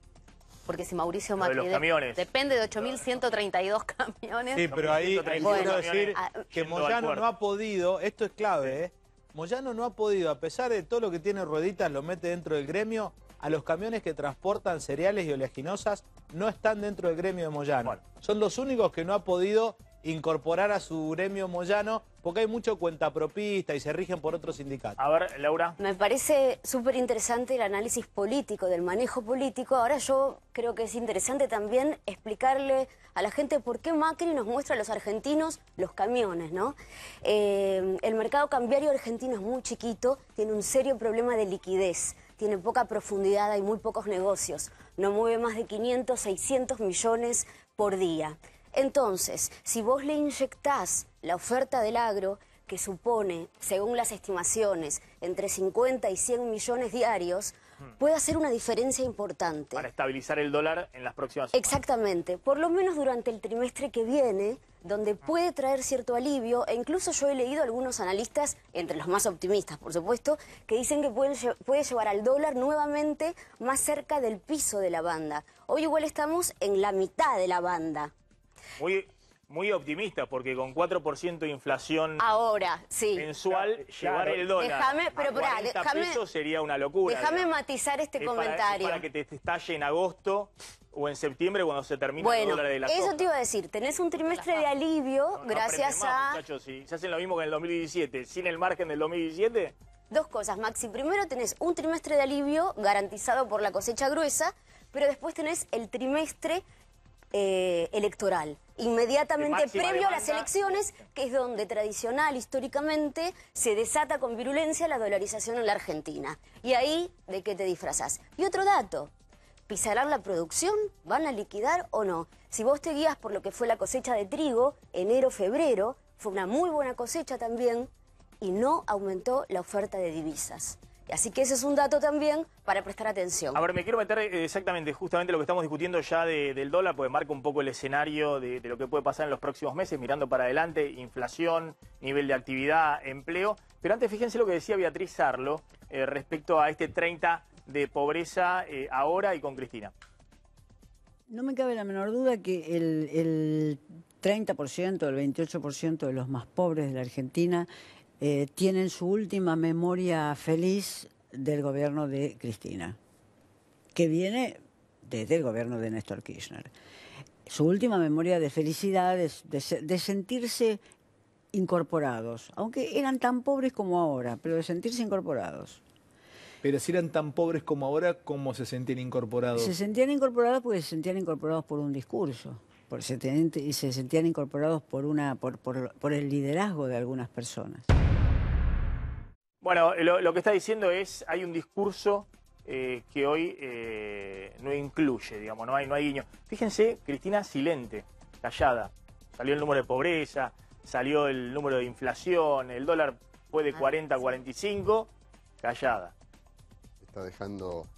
Porque si Mauricio Lo de Macri los camiones. depende de 8.132 camiones. Sí, pero ahí Bueno, quiero decir que yendo al Moyano puerto. no ha podido, esto es clave, ¿eh? Moyano no ha podido, a pesar de todo lo que tiene rueditas, lo mete dentro del gremio, a los camiones que transportan cereales y oleaginosas no están dentro del gremio de Moyano. Bueno. Son los únicos que no ha podido incorporar a su gremio Moyano, porque hay mucho cuentapropista y se rigen por otros sindicatos. A ver, Laura. Me parece súper interesante el análisis político, del manejo político. Ahora yo creo que es interesante también explicarle a la gente por qué Macri nos muestra a los argentinos los camiones, ¿no? El mercado cambiario argentino es muy chiquito, tiene un serio problema de liquidez, tiene poca profundidad, hay muy pocos negocios, no mueve más de 500, 600 millones por día. Entonces, si vos le inyectás la oferta del agro, que supone, según las estimaciones, entre 50 y 100 millones diarios, puede hacer una diferencia importante. Para estabilizar el dólar en las próximas semanas. Exactamente, por lo menos durante el trimestre que viene, donde puede traer cierto alivio, e incluso yo he leído algunos analistas, entre los más optimistas por supuesto, que dicen que puede llevar al dólar nuevamente más cerca del piso de la banda. Hoy igual estamos en la mitad de la banda. Muy optimista, porque con 4% de inflación Ahora, sí. mensual, llevar el dólar pero a pará, 40 pesos sería una locura. Déjame digamos. matizar este Es comentario. para que te estalle en agosto o en septiembre cuando se termine el Bueno, dólar de la eso soja. te iba a decir, tenés un trimestre de alivio No gracias aprenden más, a... muchachos, si se hacen lo mismo que en el 2017, sin el margen del 2017... Dos cosas, Maxi. Primero tenés un trimestre de alivio garantizado por la cosecha gruesa, pero después tenés el trimestre electoral, inmediatamente De máxima previo a las demanda. elecciones, que es donde tradicional, históricamente, se desata con virulencia la dolarización en la Argentina. Y ahí, ¿de qué te disfrazás? Y otro dato, ¿pisarán la producción? ¿Van a liquidar o no? Si vos te guías por lo que fue la cosecha de trigo, enero-febrero, fue una muy buena cosecha también, y no aumentó la oferta de divisas. Así que ese es un dato también para prestar atención. A ver, me quiero meter exactamente, justamente lo que estamos discutiendo ya del dólar, porque marca un poco el escenario de lo que puede pasar en los próximos meses, mirando para adelante, inflación, nivel de actividad, empleo. Pero antes, fíjense lo que decía Beatriz Sarlo respecto a este 30 de pobreza ahora y con Cristina. No me cabe la menor duda que el 30%, el 28% de los más pobres de la Argentina tienen su última memoria feliz del gobierno de Cristina, que viene desde el gobierno de Néstor Kirchner. Su última memoria de felicidad es de sentirse incorporados, aunque eran tan pobres como ahora, pero de sentirse incorporados. Pero si eran tan pobres como ahora, ¿cómo se sentían incorporados? Se sentían incorporados porque se sentían incorporados por un discurso, y se sentían incorporados por el liderazgo de algunas personas. Bueno, lo que está diciendo es, hay un discurso que hoy no incluye, digamos, no hay guiño. Fíjense, Cristina silente, callada. Salió el número de pobreza, salió el número de inflación, el dólar fue de 40 a 45, callada.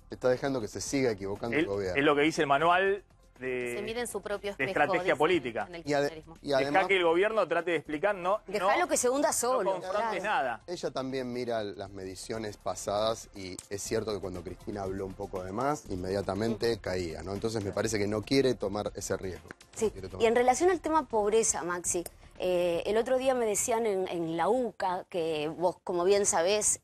Está dejando que se siga equivocando el gobierno. Es lo que dice el manual Se mire en su propio espejo, estrategia política. En el Y además, deja que el gobierno trate de explicar, Dejalo que se hunda solo. No confronte nada. ella también mira las mediciones pasadas y es cierto que cuando Cristina habló un poco de más, inmediatamente caía, ¿no? Entonces me parece que no quiere tomar ese riesgo. Sí, y en relación al tema pobreza, Maxi, el otro día me decían en la UCA, que vos, como bien sabés,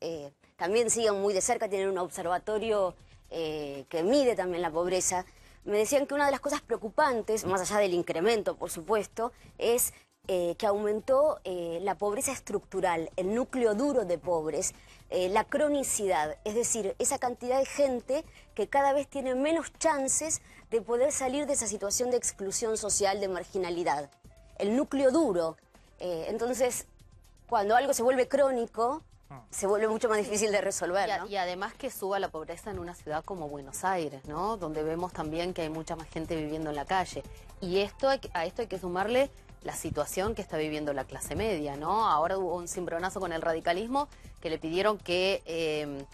también siguen muy de cerca, tienen un observatorio que mide también la pobreza. Me decían que una de las cosas preocupantes, más allá del incremento, por supuesto, es que aumentó la pobreza estructural, el núcleo duro de pobres, la cronicidad, es decir, esa cantidad de gente que cada vez tiene menos chances de poder salir de esa situación de exclusión social, de marginalidad. El núcleo duro. Entonces, cuando algo se vuelve crónico, se vuelve mucho más difícil de resolver, ¿no? Y además que suba la pobreza en una ciudad como Buenos Aires, ¿no? Donde vemos también que hay mucha más gente viviendo en la calle. Y a esto hay que sumarle la situación que está viviendo la clase media, ¿no? Ahora hubo un cimbronazo con el radicalismo que le pidieron que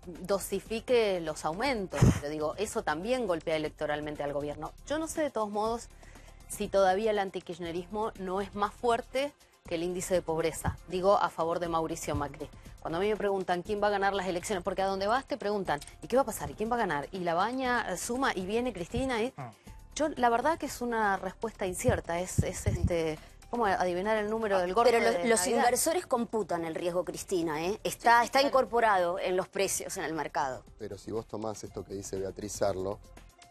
dosifique los aumentos. Pero digo, eso también golpea electoralmente al gobierno. Yo no sé de todos modos si todavía el antikirchnerismo no es más fuerte que el índice de pobreza, digo, a favor de Mauricio Macri. Cuando a mí me preguntan quién va a ganar las elecciones, porque a donde vas te preguntan, ¿y qué va a pasar? ¿Y quién va a ganar? Y la Baña suma y viene Cristina. Yo, la verdad que es una respuesta incierta, es ¿cómo adivinar el número del gordo? Pero los inversores computan el riesgo, Cristina, ¿eh? Está incorporado en los precios en el mercado. Pero si vos tomás esto que dice Beatriz Sarlo,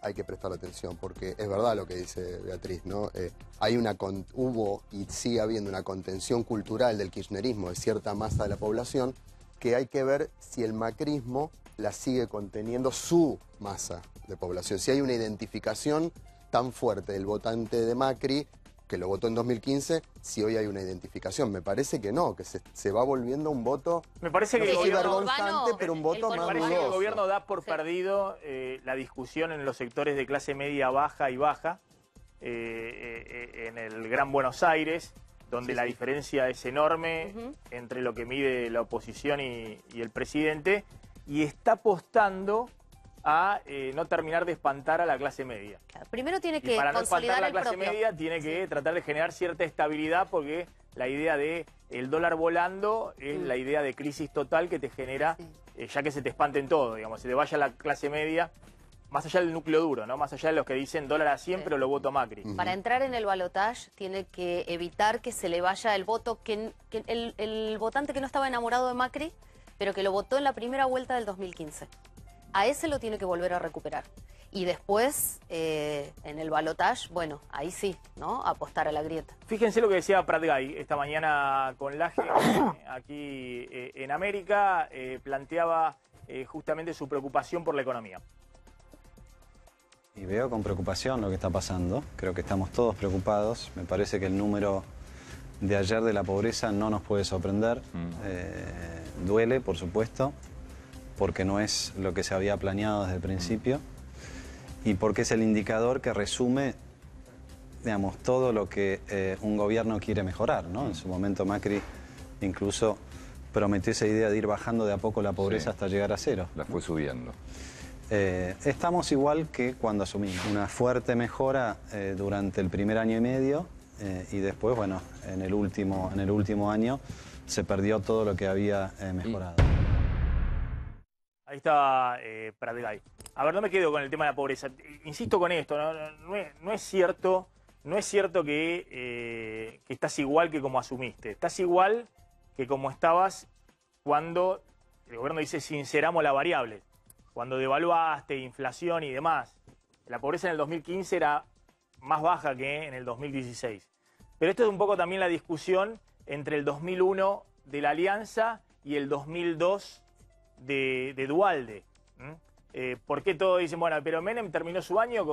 hay que prestar atención, porque es verdad lo que dice Beatriz, ¿no? Hubo y sigue habiendo una contención cultural del kirchnerismo de cierta masa de la población, que hay que ver si el macrismo la sigue conteniendo su masa de población. Si hay una identificación tan fuerte del votante de Macri, que lo votó en 2015, si hoy hay una identificación. Me parece que no, que se va volviendo un voto, me parece que no el vergonzante, pero un voto más parece que el dudoso. gobierno da por perdido la discusión en los sectores de clase media baja y baja, en el Gran Buenos Aires, donde la diferencia es enorme entre lo que mide la oposición y el presidente, y está apostando a no terminar de espantar a la clase media. Primero tiene que para no consolidar espantar a la clase propio. media tiene que tratar de generar cierta estabilidad, porque la idea de el dólar volando es la idea de crisis total que te genera, ya que se te espanten todo, digamos, se te vaya la clase media, más allá del núcleo duro, ¿no? Más allá de los que dicen dólar a 100, pero lo voto Macri. Para entrar en el balotaje tiene que evitar que se le vaya el voto, que el votante que no estaba enamorado de Macri, pero que lo votó en la primera vuelta del 2015. A ese lo tiene que volver a recuperar. Y después, en el balotaje, bueno, ahí sí, ¿no? Apostar a la grieta. Fíjense lo que decía Prat Gay esta mañana con Laje, aquí en América, planteaba justamente su preocupación por la economía. Y veo con preocupación lo que está pasando. Creo que estamos todos preocupados. Me parece que el número de ayer de la pobreza no nos puede sorprender. Duele, por supuesto, porque no es lo que se había planeado desde el principio y porque es el indicador que resume, digamos, todo lo que un gobierno quiere mejorar, ¿no? En su momento Macri incluso prometió esa idea de ir bajando de a poco la pobreza hasta llegar a cero. La fue subiendo. Estamos igual que cuando asumimos. Una fuerte mejora durante el primer año y medio y después, bueno, en el último año se perdió todo lo que había mejorado. Ahí está Prat Gay. A ver, no me quedo con el tema de la pobreza. Insisto con esto, no es cierto que estás igual que como asumiste. Estás igual que como estabas cuando el gobierno dice sinceramos la variable. Cuando devaluaste, inflación y demás. La pobreza en el 2015 era más baja que en el 2016. Pero esto es un poco también la discusión entre el 2001 de la Alianza y el 2002 de Duhalde. ¿Por qué todos dicen, bueno, pero Menem terminó su año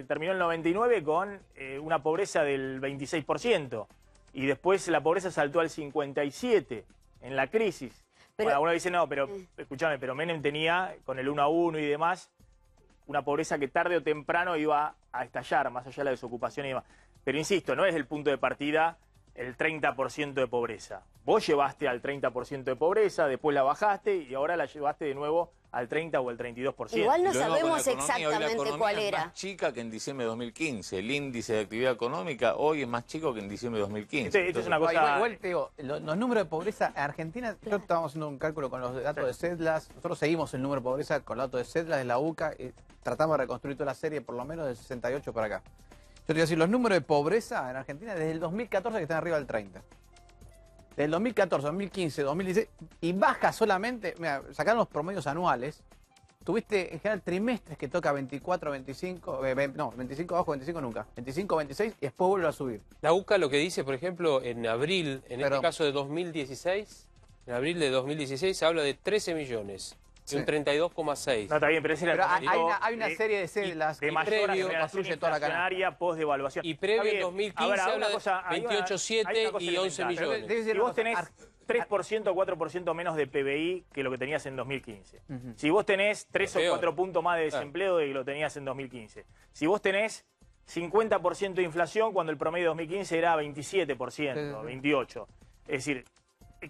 terminó el 99 con una pobreza del 26%? Y después la pobreza saltó al 57% en la crisis. Pero, bueno, uno dice, no, pero escúchame, pero Menem tenía, con el 1 a 1 y demás, una pobreza que tarde o temprano iba a estallar, más allá de la desocupación y demás. Pero insisto, no es el punto de partida el 30% de pobreza. Vos llevaste al 30% de pobreza, después la bajaste y ahora la llevaste de nuevo al 30 o al 32%. Igual no Lo mismo con la sabemos economía. Hoy la exactamente economía cuál es era. más chica que en diciembre de 2015. El índice de actividad económica hoy es más chico que en diciembre de 2015. Esto es una cosa... Igual te digo, los números de pobreza en Argentina, nosotros estábamos haciendo un cálculo con los datos de CEDLAS, nosotros seguimos el número de pobreza con los datos de CEDLAS, de la UCA, y tratamos de reconstruir toda la serie por lo menos del 68 para acá. Yo te voy a decir, los números de pobreza en Argentina desde el 2014 que están arriba del 30. Desde el 2014, 2015, 2016, y baja solamente, mira, sacaron los promedios anuales, tuviste en general trimestres que toca 24, 25, no, 25 abajo, 25 nunca, 25, 26 y después vuelve a subir. La UCA lo que dice, por ejemplo, en abril, en este caso de 2016, en abril de 2016 se habla de 13 millones. Sí. Un 32,6. No, está bien, pero ese era el hay una serie de cédulas de mayor aceleración inflacionaria post-devaluación. Y previo en 2015 habla de 28,7 y 11 millones. Si vos tenés 3% o 4% menos de PBI que lo que tenías en 2015. Si vos tenés 3 o 4 puntos más de desempleo de que lo tenías en 2015. Si vos tenés 50% de inflación cuando el promedio de 2015 era 27%, 28%. Es decir,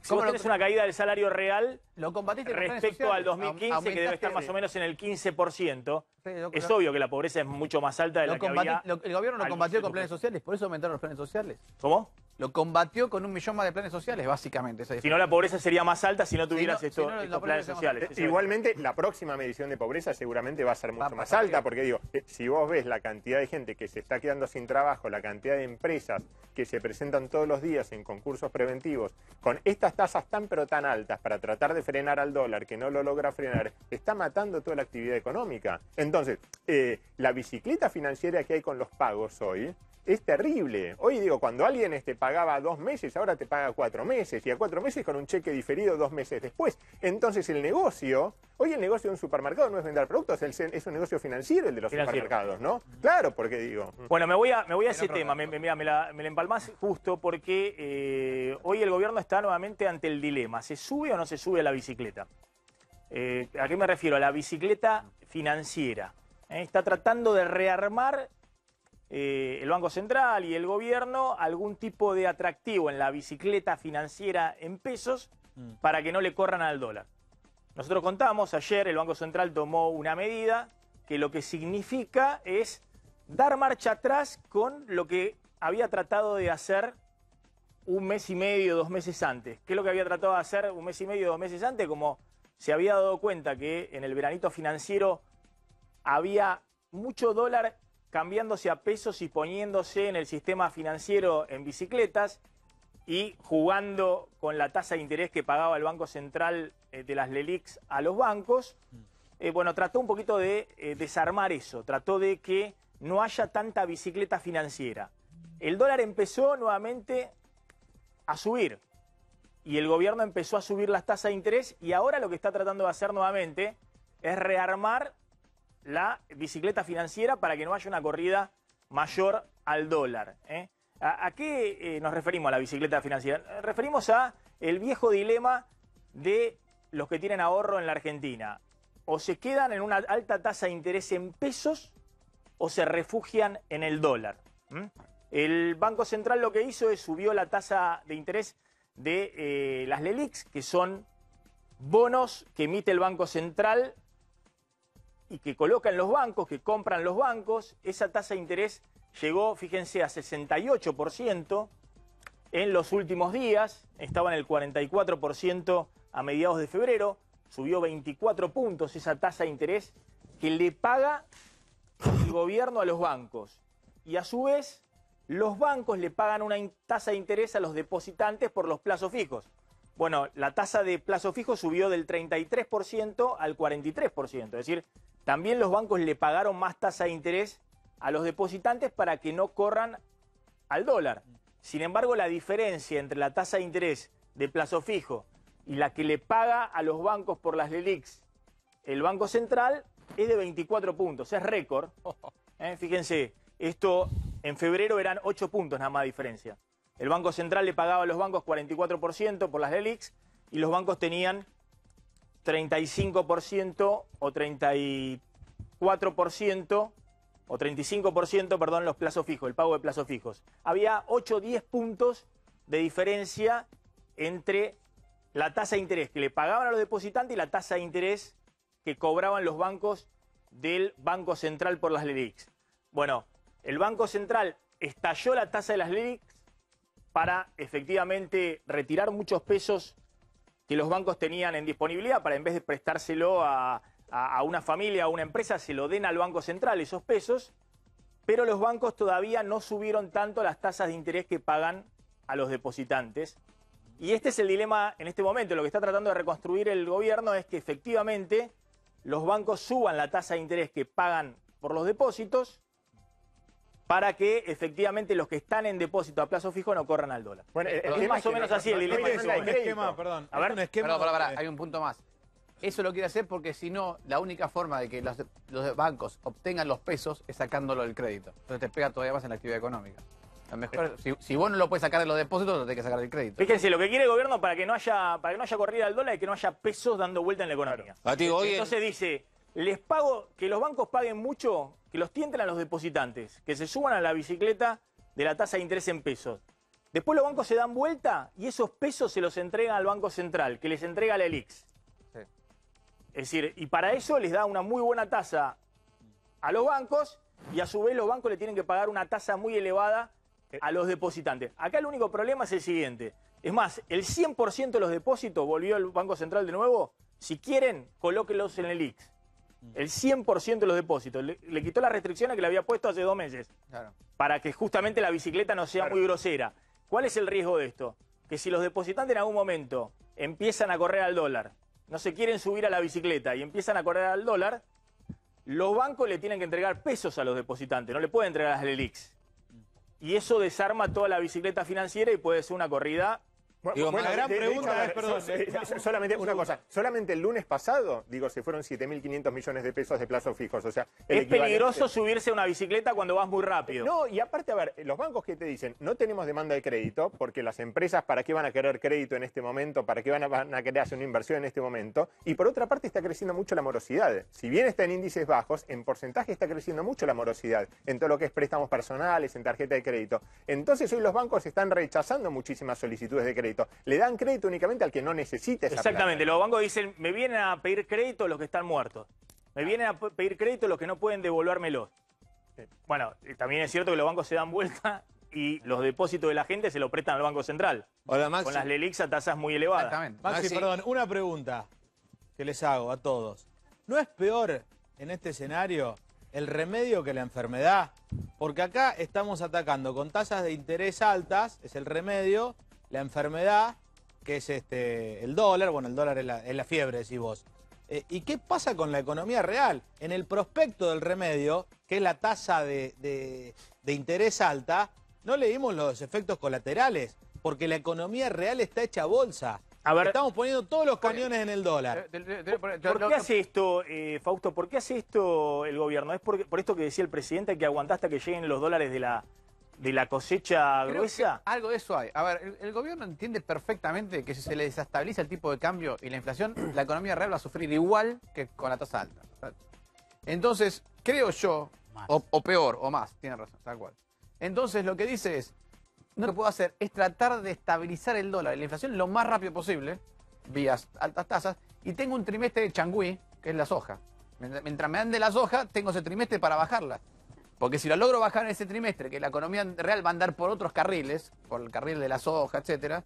si vos tenés una caída del salario real lo combatiste respecto al 2015, que debe estar más o menos en el 15%, es obvio que la pobreza es mucho más alta de la que había. El gobierno lo combatió con planes sociales, por eso aumentaron los planes sociales. ¿Cómo? Lo combatió con 1 millón más de planes sociales, básicamente. Si no, la pobreza sería más alta si no tuvieras estos planes sociales. Igualmente, la próxima medición de pobreza seguramente va a ser mucho más alta, porque digo, si vos ves la cantidad de gente que se está quedando sin trabajo, la cantidad de empresas que se presentan todos los días en concursos preventivos, con estas tasas tan pero tan altas para tratar de frenar al dólar, que no lo logra frenar, está matando toda la actividad económica. Entonces, la bicicleta financiera que hay con los pagos hoy es terrible. Hoy digo, cuando alguien pagaba 2 meses, ahora te paga 4 meses, y a 4 meses con un cheque diferido 2 meses después. Entonces el negocio, hoy el negocio de un supermercado no es vender productos, es un negocio financiero el de los supermercados, ¿no? Claro, porque digo... Bueno, me voy a ese tema, me la empalmás justo porque hoy el gobierno está nuevamente ante el dilema, ¿se sube o no se sube a la bicicleta? ¿A qué me refiero? A la bicicleta financiera. Está tratando de rearmar el Banco Central y el gobierno algún tipo de atractivo en la bicicleta financiera en pesos para que no le corran al dólar. Nosotros contamos, ayer el Banco Central tomó una medida que lo que significa es dar marcha atrás con lo que había tratado de hacer 1 mes y medio, 2 meses antes. ¿Qué es lo que había tratado de hacer 1 mes y medio, 2 meses antes? Como se había dado cuenta que en el veranito financiero había mucho dólar cambiándose a pesos y poniéndose en el sistema financiero en bicicletas y jugando con la tasa de interés que pagaba el Banco Central de las LELIQs a los bancos, bueno, trató un poquito de desarmar eso, trató de que no haya tanta bicicleta financiera. El dólar empezó nuevamente a subir y el gobierno empezó a subir las tasas de interés y ahora lo que está tratando de hacer nuevamente es rearmar la bicicleta financiera para que no haya una corrida mayor al dólar. ¿A qué nos referimos a la bicicleta financiera? Referimos a el viejo dilema de los que tienen ahorro en la Argentina. O se quedan en una alta tasa de interés en pesos o se refugian en el dólar. El Banco Central lo que hizo es subió la tasa de interés de las LELIQs, que son bonos que emite el Banco Central y que colocan los bancos, que compran los bancos. Esa tasa de interés llegó, fíjense, a 68% en los últimos días. Estaba en el 44% a mediados de febrero. Subió 24 puntos esa tasa de interés que le paga el gobierno a los bancos. Y a su vez, los bancos le pagan una tasa de interés a los depositantes por los plazos fijos. Bueno, la tasa de plazo fijo subió del 33% al 43%. Es decir, también los bancos le pagaron más tasa de interés a los depositantes para que no corran al dólar. Sin embargo, la diferencia entre la tasa de interés de plazo fijo y la que le paga a los bancos por las LELIQs el Banco Central es de 24 puntos. Es récord. Fíjense, esto en febrero eran 8 puntos nada más de diferencia. El Banco Central le pagaba a los bancos 44% por las LELIQs y los bancos tenían 35% o 34% o 35%, perdón, los plazos fijos, el pago de plazos fijos. Había 8 o 10 puntos de diferencia entre la tasa de interés que le pagaban a los depositantes y la tasa de interés que cobraban los bancos del Banco Central por las LELIQs. Bueno, el Banco Central estalló la tasa de las LELIQs para efectivamente retirar muchos pesos que los bancos tenían en disponibilidad para en vez de prestárselo a una familia, a una empresa, se lo den al Banco Central esos pesos, pero los bancos todavía no subieron tanto las tasas de interés que pagan a los depositantes. Y este es el dilema en este momento. Lo que está tratando de reconstruir el gobierno es que efectivamente los bancos suban la tasa de interés que pagan por los depósitos para que efectivamente los que están en depósito a plazo fijo no corran al dólar. Bueno, es más o menos así el dilema. Hay un punto más. Eso lo quiere hacer porque si no, la única forma de que los bancos obtengan los pesos es sacándolo del crédito. Entonces te pega todavía más en la actividad económica. A lo mejor, si vos no lo puedes sacar de los depósitos, lo tenés que sacar del crédito. Fíjense, lo que quiere el gobierno para que no haya corrida al dólar es que no haya pesos dando vuelta en la economía. Entonces dice, les pago, que los bancos paguen mucho, que los tienten a los depositantes, que se suban a la bicicleta de la tasa de interés en pesos. Después los bancos se dan vuelta y esos pesos se los entregan al Banco Central, que les entrega la LELIQs. Sí. Es decir, y para eso les da una muy buena tasa a los bancos y a su vez los bancos le tienen que pagar una tasa muy elevada a los depositantes. Acá el único problema es el siguiente. Es más, el 100% de los depósitos, volvió el Banco Central de nuevo, si quieren, colóquenlos en el LELIQs. El 100% de los depósitos. Le quitó las restricciones que le había puesto hace 2 meses. Claro. Para que justamente la bicicleta no sea muy grosera. ¿Cuál es el riesgo de esto? Que si los depositantes en algún momento empiezan a correr al dólar, no se quieren subir a la bicicleta y empiezan a correr al dólar, los bancos le tienen que entregar pesos a los depositantes, no le pueden entregar las LELIQs. Y eso desarma toda la bicicleta financiera y puede ser una corrida. La gran pregunta es, perdón, solamente una cosa. Solamente el lunes pasado, se fueron 7.500 millones de pesos de plazos fijos. O sea, es peligroso subirse a una bicicleta cuando vas muy rápido. No, y aparte, a ver, los bancos que te dicen, no tenemos demanda de crédito, porque las empresas, ¿para qué van a querer crédito en este momento? ¿Para qué van a querer hacer una inversión en este momento? Y por otra parte está creciendo mucho la morosidad. Si bien está en índices bajos, en porcentaje está creciendo mucho la morosidad, en todo lo que es préstamos personales, en tarjeta de crédito. Entonces hoy los bancos están rechazando muchísimas solicitudes de crédito. Le dan crédito únicamente al que no necesita esa Exactamente, plata. Los bancos dicen, me vienen a pedir crédito los que están muertos. Me vienen a pedir crédito los que no pueden devolvérmelo. Bueno, también es cierto que los bancos se dan vuelta y los depósitos de la gente se lo prestan al Banco Central. Hola, Maxi. Con las LELIQs a tasas muy elevadas. Exactamente. Maxi, perdón, una pregunta que les hago a todos. ¿No es peor en este escenario el remedio que la enfermedad? Porque acá estamos atacando con tasas de interés altas, es el remedio, la enfermedad, que es el dólar, bueno, el dólar es la fiebre, decís vos. ¿Y qué pasa con la economía real? En el prospecto del remedio, que es la tasa de interés alta, no leímos los efectos colaterales, porque la economía real está hecha bolsa. A ver, estamos poniendo todos los cañones en el dólar. ¿Por qué hace esto, Fausto? ¿Por qué hace esto el gobierno? ¿Es por esto que decía el presidente, que aguantá hasta que lleguen los dólares de la cosecha gruesa? Algo de eso hay. A ver, el gobierno entiende perfectamente que si se le desestabiliza el tipo de cambio y la inflación, la economía real va a sufrir igual que con la tasa alta. Entonces, creo yo, o peor, o más, tiene razón, tal cual. Entonces, lo que dice es, lo que puedo hacer es tratar de estabilizar el dólar y la inflación lo más rápido posible, vía altas tasas, y tengo un trimestre de changüí, que es la soja. Mientras me dan de la soja, tengo ese trimestre para bajarla. Porque si lo logro bajar en ese trimestre, que la economía real va a andar por otros carriles, por el carril de la soja, etcétera,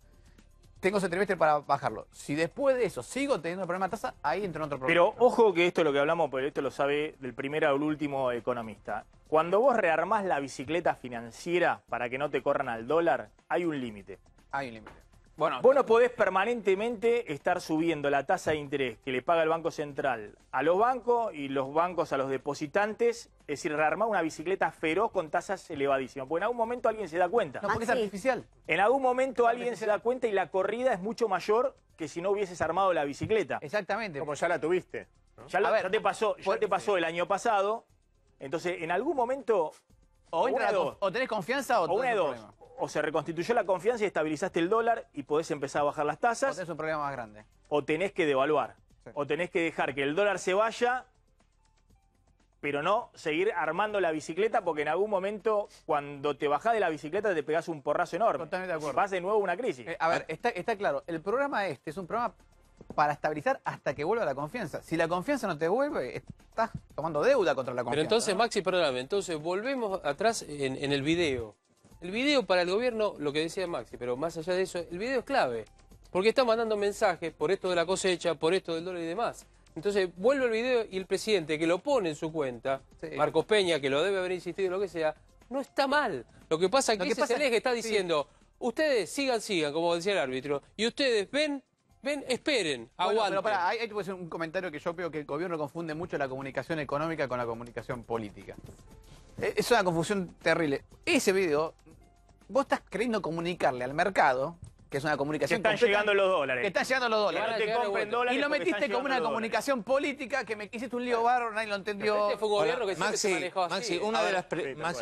tengo ese trimestre para bajarlo. Si después de eso sigo teniendo el problema de tasa, ahí entra en otro problema. Pero ojo que esto es lo que hablamos, porque esto lo sabe del primer al último economista. Cuando vos rearmás la bicicleta financiera para que no te corran al dólar, hay un límite. Hay un límite. Bueno, vos no podés permanentemente estar subiendo la tasa de interés que le paga el Banco Central a los bancos y los bancos a los depositantes. Es decir, rearmar una bicicleta feroz con tasas elevadísimas. Porque en algún momento alguien se da cuenta. No, porque es artificial. En algún momento alguien se da cuenta y la corrida es mucho mayor que si no hubieses armado la bicicleta. Exactamente. Como ya la tuviste, ¿no? Ya te pasó el año pasado. Entonces, en algún momento... O tenés confianza o una de dos. O se reconstituyó la confianza y estabilizaste el dólar y podés empezar a bajar las tasas. O tenés un problema más grande. O tenés que devaluar. Sí. O tenés que dejar que el dólar se vaya pero no seguir armando la bicicleta, porque en algún momento, cuando te bajás de la bicicleta, te pegás un porrazo enorme. Totalmente de acuerdo. Vas de nuevo a una crisis. A ver, está claro, el programa es un programa para estabilizar hasta que vuelva la confianza. Si la confianza no te vuelve, estás tomando deuda contra la confianza. Pero entonces, ¿no? Maxi, perdóname, entonces volvemos atrás en el video. El video para el gobierno, lo que decía Maxi, pero más allá de eso, el video es clave. Porque está mandando mensajes por esto de la cosecha, por esto del dólar y demás. Entonces vuelve el video y el presidente que lo pone en su cuenta, Marcos Peña, que lo debe haber insistido en lo que sea, no está mal. Lo que pasa es que ese es el eje, está diciendo, ustedes sigan, como decía el árbitro, y ustedes ven, esperen, aguanten. Pero pará, ahí te voy a hacer un comentario que yo veo que el gobierno confunde mucho la comunicación económica con la comunicación política. Es una confusión terrible. Ese video, vos estás queriendo comunicarle al mercado, que es una comunicación... Que están llegando los dólares. Que están llegando los dólares. Que no te compren dólares. Y lo porque metiste están como una llegando comunicación política que me hiciste un lío bárbaro, nadie lo entendió. Este fue un gobierno que siempre se manejó así. Maxi,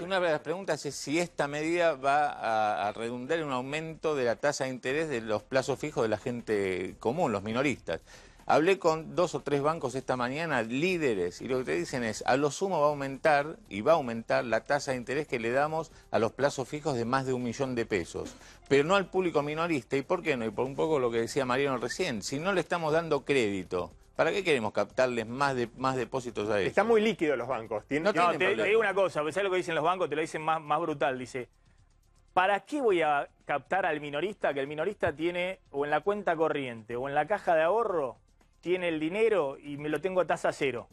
una de las preguntas es si esta medida va a redundar en un aumento de la tasa de interés de los plazos fijos de la gente común, los minoristas. Hablé con 2 o 3 bancos esta mañana, líderes, y lo que te dicen es, a lo sumo va a aumentar la tasa de interés que le damos a los plazos fijos de más de 1 millón de pesos, pero no al público minorista. ¿Y por qué no? Y por un poco lo que decía Mariano recién, si no le estamos dando crédito, ¿para qué queremos captarles más depósitos a ellos? Están muy líquidos los bancos. Te digo una cosa, ¿sabes lo que dicen los bancos? Te lo dicen más brutal, dice... ¿Para qué voy a captar al minorista? Que el minorista tiene, o en la cuenta corriente, o en la caja de ahorro, tiene el dinero y me lo tengo a tasa cero.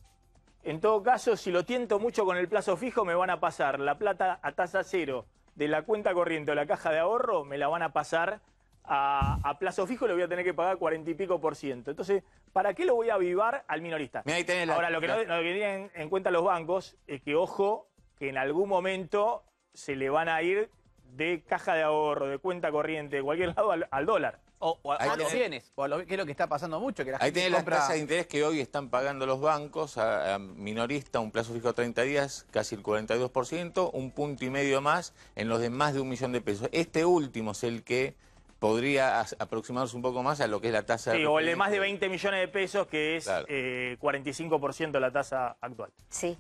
En todo caso, si lo tiento mucho con el plazo fijo, me van a pasar la plata a tasa cero de la cuenta corriente o la caja de ahorro, me la van a pasar a plazo fijo y le voy a tener que pagar 40 y pico %. Entonces, ¿para qué lo voy a avivar al minorista? Ahora, lo que tienen en cuenta los bancos es que, ojo, que en algún momento se le van a ir de caja de ahorro, de cuenta corriente, de cualquier lado al dólar. O a los bienes, que es lo que está pasando mucho. Que la gente ahí tenés compra... las tasas de interés que hoy están pagando los bancos a minorista, un plazo fijo de 30 días, casi el 42%, 1,5 puntos más en los de más de 1 millón de pesos. Este último es el que podría aproximarse un poco más a lo que es la tasa de... Sí, o el de más de 20 millones de pesos, que es claro. 45% la tasa actual. Sí.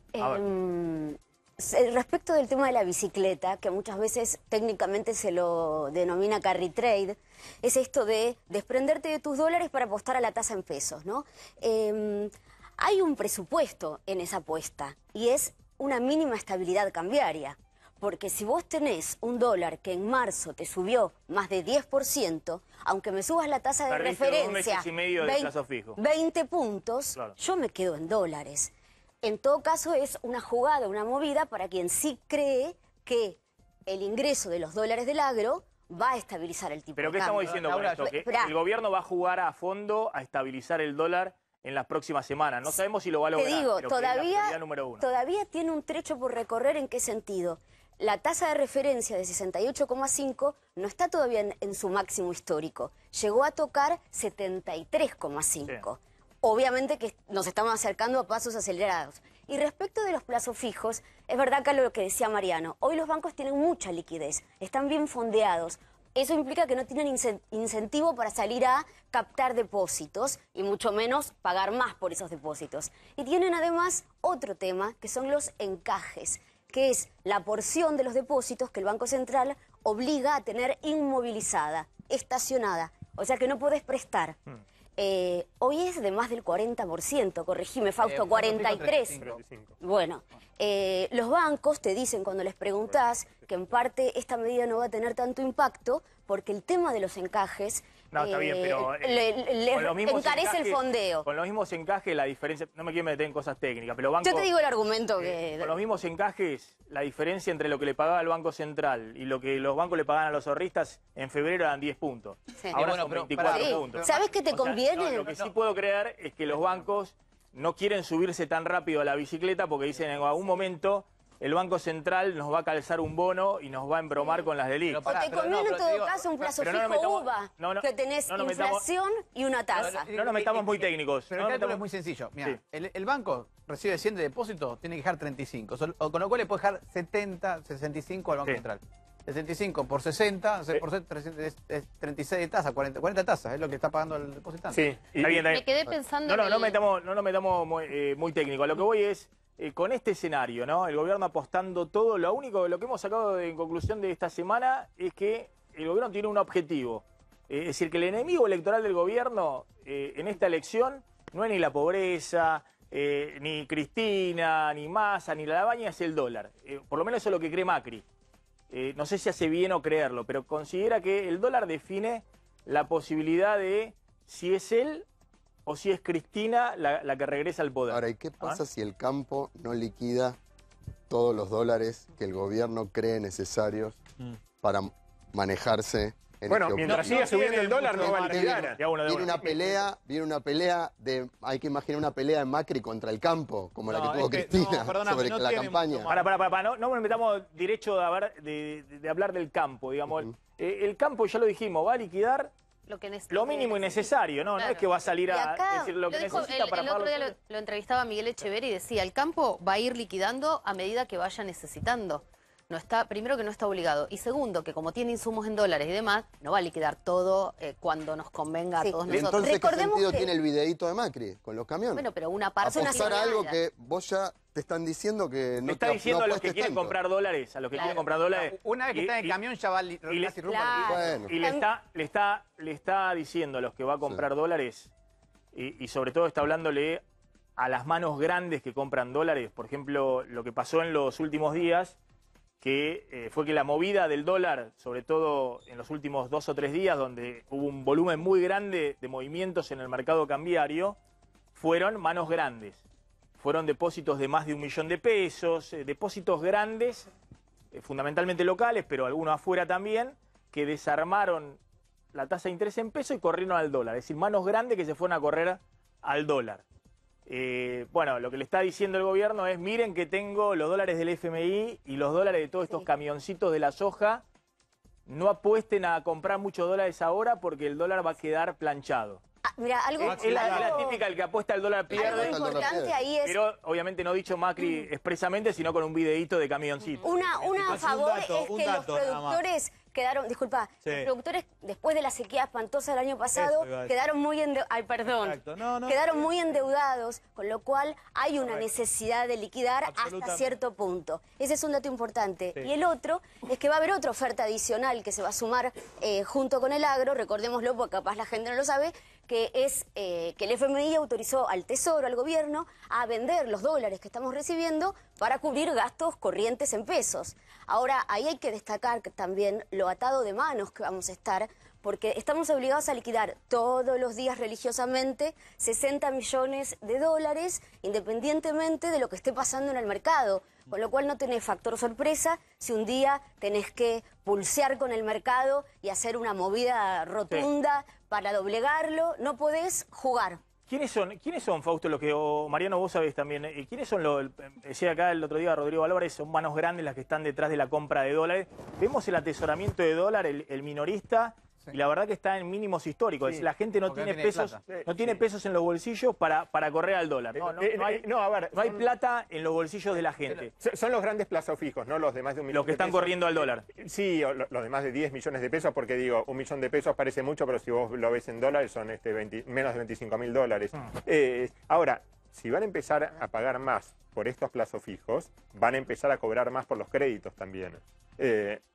Respecto del tema de la bicicleta, que muchas veces técnicamente se lo denomina carry trade, es esto de desprenderte de tus dólares para apostar a la tasa en pesos, ¿no? Hay un presupuesto en esa apuesta y es una mínima estabilidad cambiaria. Porque si vos tenés un dólar que en marzo te subió más de 10%, aunque me subas la tasa de referencia 2 meses y medio de plazo fijo. 20 puntos, claro, yo me quedo en dólares. En todo caso es una jugada, una movida para quien sí cree que el ingreso de los dólares del agro va a estabilizar el tipo de cambio. ¿Pero qué estamos diciendo con esto? Que el gobierno va a jugar a fondo a estabilizar el dólar en las próximas semanas. No sabemos si lo va a lograr, te digo, pero todavía tiene un trecho por recorrer. ¿En qué sentido? La tasa de referencia de 68,5 no está todavía en su máximo histórico. Llegó a tocar 73,5. Obviamente que nos estamos acercando a pasos acelerados. Y respecto de los plazos fijos, es verdad que lo que decía Mariano, hoy los bancos tienen mucha liquidez, están bien fondeados. Eso implica que no tienen incentivo para salir a captar depósitos y mucho menos pagar más por esos depósitos. Y tienen además otro tema, que son los encajes, que es la porción de los depósitos que el Banco Central obliga a tener inmovilizada, estacionada. O sea que no podés prestar. Hoy es de más del 40%, corregime Fausto, 43%. Bueno, los bancos te dicen cuando les preguntás que en parte esta medida no va a tener tanto impacto porque el tema de los encajes está bien, pero encarece el fondeo. Con los mismos encajes la diferencia, no me quiero meter en cosas técnicas, pero bancos, yo te digo el argumento que... Con los mismos encajes, la diferencia entre lo que le pagaba el Banco Central y lo que los bancos le pagaban a los ahorristas en febrero eran 10 puntos. Sí. Ahora son 24 puntos. ¿Sabes qué te conviene? Lo que sí puedo creer es que los bancos no quieren subirse tan rápido a la bicicleta porque dicen en algún momento el Banco Central nos va a calzar un bono y nos va a embromar con las delicias. O te conviene en todo caso un plazo fijo UVA, que tenés inflación y una tasa. No nos metamos muy técnicos. Pero el cálculo es muy sencillo. Mira, el banco recibe 100 de depósito, tiene que dejar 35. Con lo cual le puede dejar 70, 65 al Banco Central. 65 por 60, por 36 de tasa, 40 tasas, es lo que está pagando el depositante. Sí, está bien. Me quedé pensando No nos metamos muy técnico. A lo que voy es, con este escenario, ¿no? El gobierno apostando todo, lo que hemos sacado en conclusión de esta semana es que el gobierno tiene un objetivo. Es decir, que el enemigo electoral del gobierno en esta elección no es ni la pobreza, ni Cristina, ni Massa, ni la Labaña, es el dólar. Por lo menos eso es lo que cree Macri. No sé si hace bien o creerlo, pero considera que el dólar define la posibilidad de si es él o si es Cristina la que regresa al poder. Ahora, ¿y qué pasa si el campo no liquida todos los dólares que el gobierno cree necesarios para manejarse? Bueno, mientras siga subiendo el dólar no va a liquidar. Viene una pelea hay que imaginar una pelea de Macri contra el campo, como la que tuvo Cristina sobre la campaña. No nos metamos derecho de hablar del campo, digamos. El campo, ya lo dijimos, va a liquidar lo mínimo y necesario, ¿no? Claro. No es que va a salir Y acá, a decir lo que necesita para el otro pagar día lo entrevistaba Miguel Echeverri y decía, el campo va a ir liquidando a medida que vaya necesitando. Primero que no está obligado, y segundo que como tiene insumos en dólares y demás, no va a liquidar todo cuando nos convenga a todos nosotros. Entonces, ¿qué sentido tiene el videíto de Macri con los camiones? Bueno, pero una parte... Apostar a algo que vos ya te están diciendo que no está diciendo a los que quieren comprar dólares, Una vez que está en el camión ya va casi rumbo al... Y le está diciendo a los que va a comprar dólares, y sobre todo está hablándole a las manos grandes que compran dólares. Por ejemplo, lo que pasó en los últimos días, que fue que la movida del dólar, sobre todo en los últimos 2 o 3 días, donde hubo un volumen muy grande de movimientos en el mercado cambiario, fueron manos grandes. Fueron depósitos de más de 1 millón de pesos, depósitos grandes, fundamentalmente locales, pero algunos afuera también, que desarmaron la tasa de interés en pesos y corrieron al dólar. Es decir, manos grandes que se fueron a correr al dólar. Bueno, lo que le está diciendo el gobierno es, miren que tengo los dólares del FMI y los dólares de todos estos camioncitos de la soja, no apuesten a comprar muchos dólares ahora porque el dólar va a quedar planchado. Mira, algo es la típica, el que apuesta al dólar pierde. Algo importante ahí es... Pero obviamente no dicho Macri expresamente, sino con un videíto de camioncito. Una a favor es que los productores quedaron, disculpa, los productores después de la sequía espantosa del año pasado quedaron muy quedaron muy endeudados, con lo cual hay una necesidad de liquidar hasta cierto punto. Ese es un dato importante. Y el otro es que va a haber otra oferta adicional que se va a sumar junto con el agro, recordémoslo porque capaz la gente no lo sabe, que es que el FMI autorizó al Tesoro, al gobierno, a vender los dólares que estamos recibiendo para cubrir gastos corrientes en pesos. Ahora, ahí hay que destacar también lo atado de manos que vamos a estar, porque estamos obligados a liquidar todos los días religiosamente 60 millones de dólares, independientemente de lo que esté pasando en el mercado. Con lo cual no tenés factor sorpresa si un día tenés que pulsear con el mercado y hacer una movida rotunda para doblegarlo. No podés jugar. ¿Quiénes son, Fausto, los que, Mariano, vos sabés también, quiénes son, decía acá el otro día Rodrigo Álvarez, son manos grandes las que están detrás de la compra de dólares? Vemos el atesoramiento de dólar, el minorista, y la verdad que está en mínimos históricos. Es decir, la gente no tiene pesos en los bolsillos para correr al dólar. No hay plata en los bolsillos de la gente. Son los grandes plazos fijos, no los de más de 1 millón. Los que están corriendo al dólar. Sí, los de más de 10 millones de pesos, porque digo, 1 millón de pesos parece mucho, pero si vos lo ves en dólares son menos de 25.000 dólares. Ahora, si van a empezar a pagar más por estos plazos fijos, van a empezar a cobrar más por los créditos también.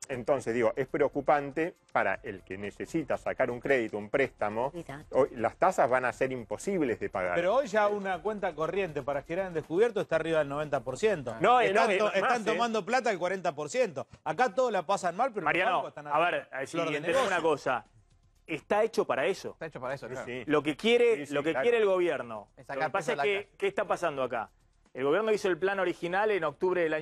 Entonces, digo, es preocupante para el que necesita sacar un crédito, un préstamo. Hoy, las tasas van a ser imposibles de pagar. Pero hoy ya una cuenta corriente para girar en descubierto está arriba del 90%. Están tomando plata el 40%. Acá todos la pasan mal, pero Mariano, están a ver, si entendemos una cosa. Está hecho para eso. Está hecho para eso, claro. Sí. Lo que quiere el gobierno. Lo que pasa es que, ¿qué está pasando acá? El gobierno hizo el plan original en octubre del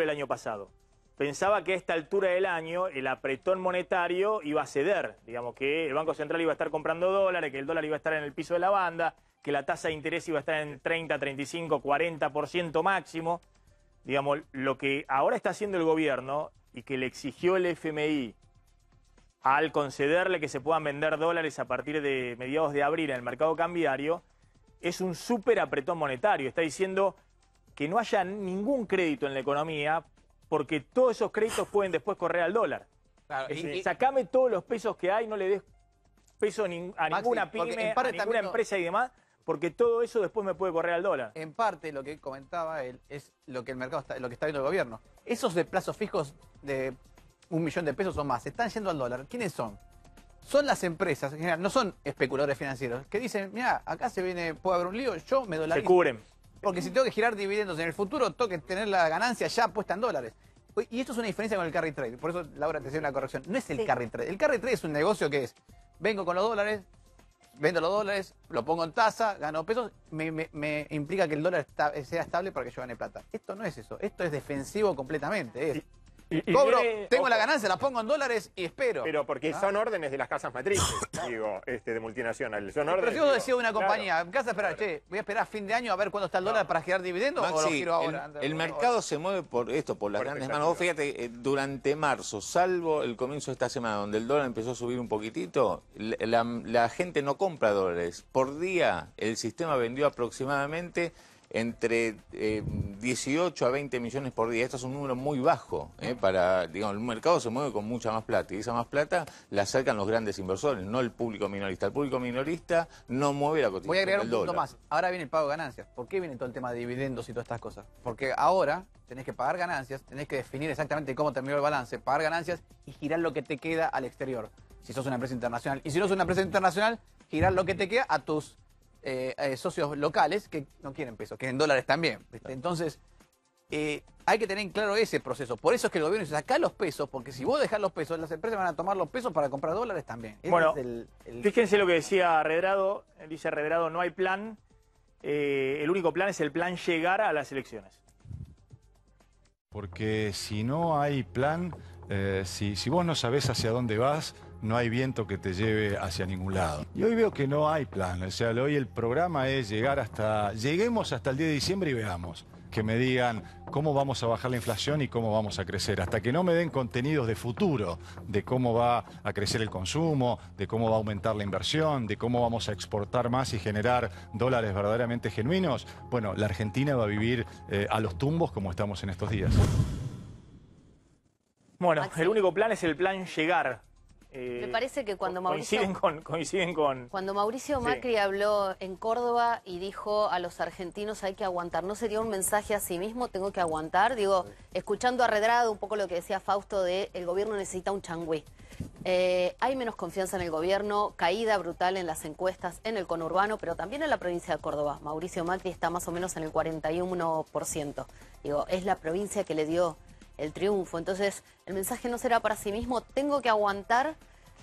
año pasado. Pensaba que a esta altura del año el apretón monetario iba a ceder. Digamos que el Banco Central iba a estar comprando dólares, que el dólar iba a estar en el piso de la banda, que la tasa de interés iba a estar en 30, 35, 40% máximo. Digamos, lo que ahora está haciendo el gobierno y que le exigió el FMI al concederle que se puedan vender dólares a partir de mediados de abril en el mercado cambiario, es un súper apretón monetario. Está diciendo que no haya ningún crédito en la economía porque todos esos créditos pueden después correr al dólar. Claro, sacame todos los pesos que hay, no le des peso a ninguna pyme, a ninguna empresa y demás, porque todo eso después me puede correr al dólar. En parte, lo que comentaba él es lo que el mercado lo que está viendo el gobierno. Esos de plazos fijos de 1 millón de pesos o más están yendo al dólar. ¿Quiénes son? Son las empresas, en general, no son especuladores financieros, que dicen, mira, acá puede haber un lío, yo me dolarizo. Se cubren. Porque si tengo que girar dividendos en el futuro, tengo que tener la ganancia ya puesta en dólares. Y esto es una diferencia con el carry trade. Por eso, Laura, te hacía una corrección. No es el carry trade. El carry trade es un negocio que es, vengo con los dólares, vendo los dólares, lo pongo en tasa, gano pesos, me implica que el dólar sea estable para que yo gane plata. Esto no es eso. Esto es defensivo completamente. Es, cobro, tengo la ganancia, la pongo en dólares y espero. Pero porque son órdenes de las casas matrices, digo, de multinacionales. Son órdenes. Pero si vos decís una compañía, en casa esperar, voy a esperar a fin de año a ver cuándo está el dólar para girar dividendos o lo giro ahora. El mercado se mueve por las grandes manos. Vos fíjate, durante marzo, salvo el comienzo de esta semana, donde el dólar empezó a subir un poquitito, la gente no compra dólares. Por día, el sistema vendió aproximadamente entre 18 a 20 millones por día. Esto es un número muy bajo. El mercado se mueve con mucha más plata y esa más plata la acercan los grandes inversores, no el público minorista. El público minorista no mueve la cotización. Voy a agregar un punto dólar. más. Ahora viene el pago de ganancias. ¿Por qué viene todo el tema de dividendos y todas estas cosas? Porque ahora tenés que pagar ganancias, tenés que definir exactamente cómo terminó el balance, pagar ganancias y girar lo que te queda al exterior. Si sos una empresa internacional. Y si no sos una empresa internacional, girar lo que te queda a tus socios locales que no quieren pesos, quieren dólares también. ¿Viste? Entonces, hay que tener en claro ese proceso. Por eso es que el gobierno dice, sacá los pesos, porque si vos dejás los pesos, las empresas van a tomar los pesos para comprar dólares también. Bueno, fíjense lo que decía Redrado. Dice Redrado, no hay plan. El único plan es el plan llegar a las elecciones. Porque si no hay plan, si vos no sabés hacia dónde vas, no hay viento que te lleve hacia ningún lado. Y hoy veo que no hay plan. O sea, hoy el programa es lleguemos hasta el 10 de diciembre y veamos. Que me digan cómo vamos a bajar la inflación y cómo vamos a crecer. Hasta que no me den contenidos de futuro, de cómo va a crecer el consumo, de cómo va a aumentar la inversión, de cómo vamos a exportar más y generar dólares verdaderamente genuinos, bueno, la Argentina va a vivir a los tumbos como estamos en estos días. Bueno, el único plan es el plan llegar. Me parece que cuando Mauricio... Coinciden con... Cuando Mauricio Macri habló en Córdoba y dijo a los argentinos hay que aguantar, ¿no sería un mensaje a sí mismo? Tengo que aguantar. Digo, escuchando a Redrado un poco lo que decía Fausto de el gobierno necesita un changüí. Hay menos confianza en el gobierno, caída brutal en las encuestas en el conurbano, pero también en la provincia de Córdoba. Mauricio Macri está más o menos en el 41%. Digo, es la provincia que le dio el triunfo. Entonces, el mensaje no será para sí mismo, tengo que aguantar,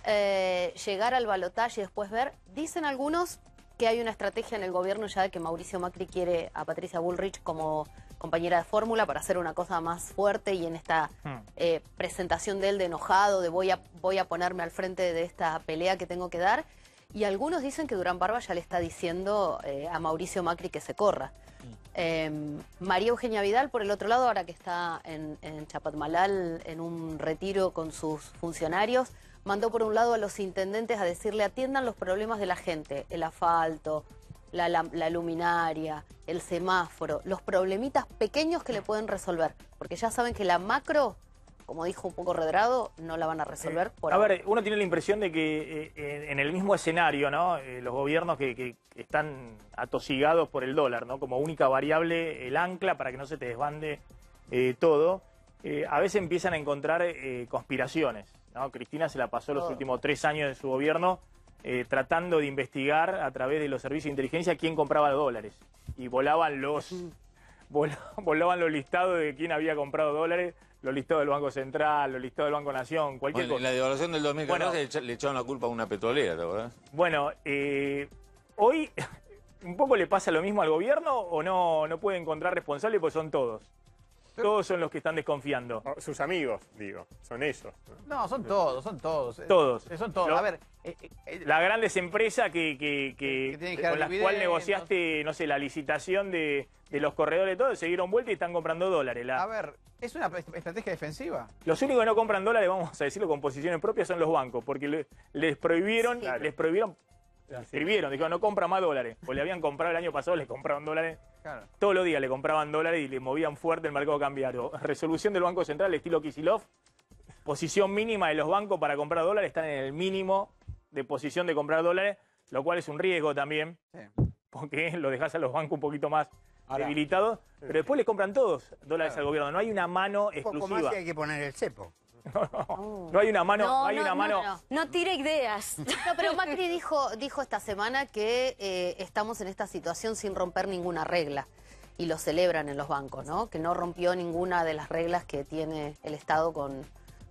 llegar al balotaje y después ver. Dicen algunos que hay una estrategia en el gobierno ya de que Mauricio Macri quiere a Patricia Bullrich como compañera de fórmula para hacer una cosa más fuerte y en esta presentación de él de enojado, de voy a ponerme al frente de esta pelea que tengo que dar. Y algunos dicen que Durán Barba ya le está diciendo a Mauricio Macri que se corra. María Eugenia Vidal, por el otro lado, ahora que está en Chapatmalal en un retiro con sus funcionarios, mandó por un lado a los intendentes a decirle atiendan los problemas de la gente, el asfalto, la luminaria, el semáforo, los problemitas pequeños que le pueden resolver, porque ya saben que la macro, como dijo un poco Redrado, no la van a resolver por ahora. ver, uno tiene la impresión de que en el mismo escenario, ¿no? Los gobiernos que están atosigados por el dólar, ¿no? Como única variable, el ancla para que no se te desbande todo, a veces empiezan a encontrar conspiraciones, ¿no? Cristina se la pasó los últimos 3 años de su gobierno tratando de investigar a través de los servicios de inteligencia quién compraba dólares. Y volaban los listados de quién había comprado dólares, los listados del Banco Central, los listados del Banco Nación, cualquier cosa. En la devaluación del 2014 le echaron la culpa a una petrolera, ¿verdad? Bueno, hoy un poco le pasa lo mismo al gobierno o no puede encontrar responsables porque son todos. Todos son los que están desconfiando. Sus amigos, digo, son ellos. No, son todos. Todos. Son todos. A ver, las grandes empresas con las cuales negociaste, no sé, la licitación de los corredores, todo, se dieron vuelta y están comprando dólares. A ver, ¿es una estrategia defensiva? Los únicos que no compran dólares, vamos a decirlo con posiciones propias, son los bancos, porque les prohibieron, dijeron, no compra más dólares. O le habían comprado el año pasado, les compraban dólares. Claro. Todos los días le compraban dólares y le movían fuerte el mercado cambiario. Resolución del Banco Central, estilo Kicillof. Posición mínima de los bancos para comprar dólares, están en el mínimo de posición de comprar dólares, lo cual es un riesgo también. Sí. porque lo dejás a los bancos un poquito más debilitados, pero después le compran todos dólares al gobierno. No hay una mano Un poco exclusiva. más y hay que poner el cepo. No hay una mano, No tire ideas. No, pero Macri dijo esta semana que estamos en esta situación sin romper ninguna regla. Y lo celebran en los bancos, ¿no? Que no rompió ninguna de las reglas que tiene el Estado con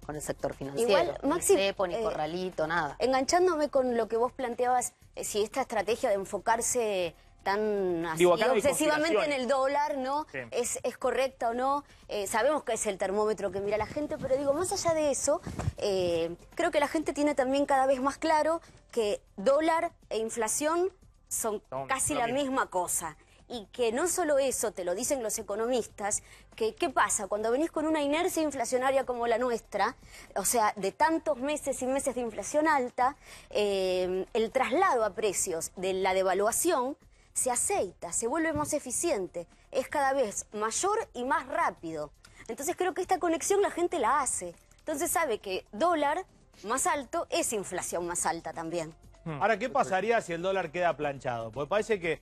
el sector financiero. Igual, Maxi, ni cepo, ni corralito, nada. Enganchándome con lo que vos planteabas, si esta estrategia de enfocarse tan así, Digo, acá no hay obsesivamente en el dólar, ¿no? Sí. ¿Es correcta o no? Sabemos que es el termómetro que mira la gente, pero digo, más allá de eso, creo que la gente tiene también cada vez más claro que dólar e inflación son casi la misma cosa. Y que no solo eso, te lo dicen los economistas, que ¿qué pasa? Cuando venís con una inercia inflacionaria como la nuestra, o sea, de tantos meses y meses de inflación alta, el traslado a precios de la devaluación se aceita, se vuelve más eficiente, es cada vez mayor y más rápido. Entonces creo que esta conexión la gente la hace. Entonces sabe que dólar más alto es inflación más alta también. Ahora, ¿qué pasaría si el dólar queda planchado? Porque parece que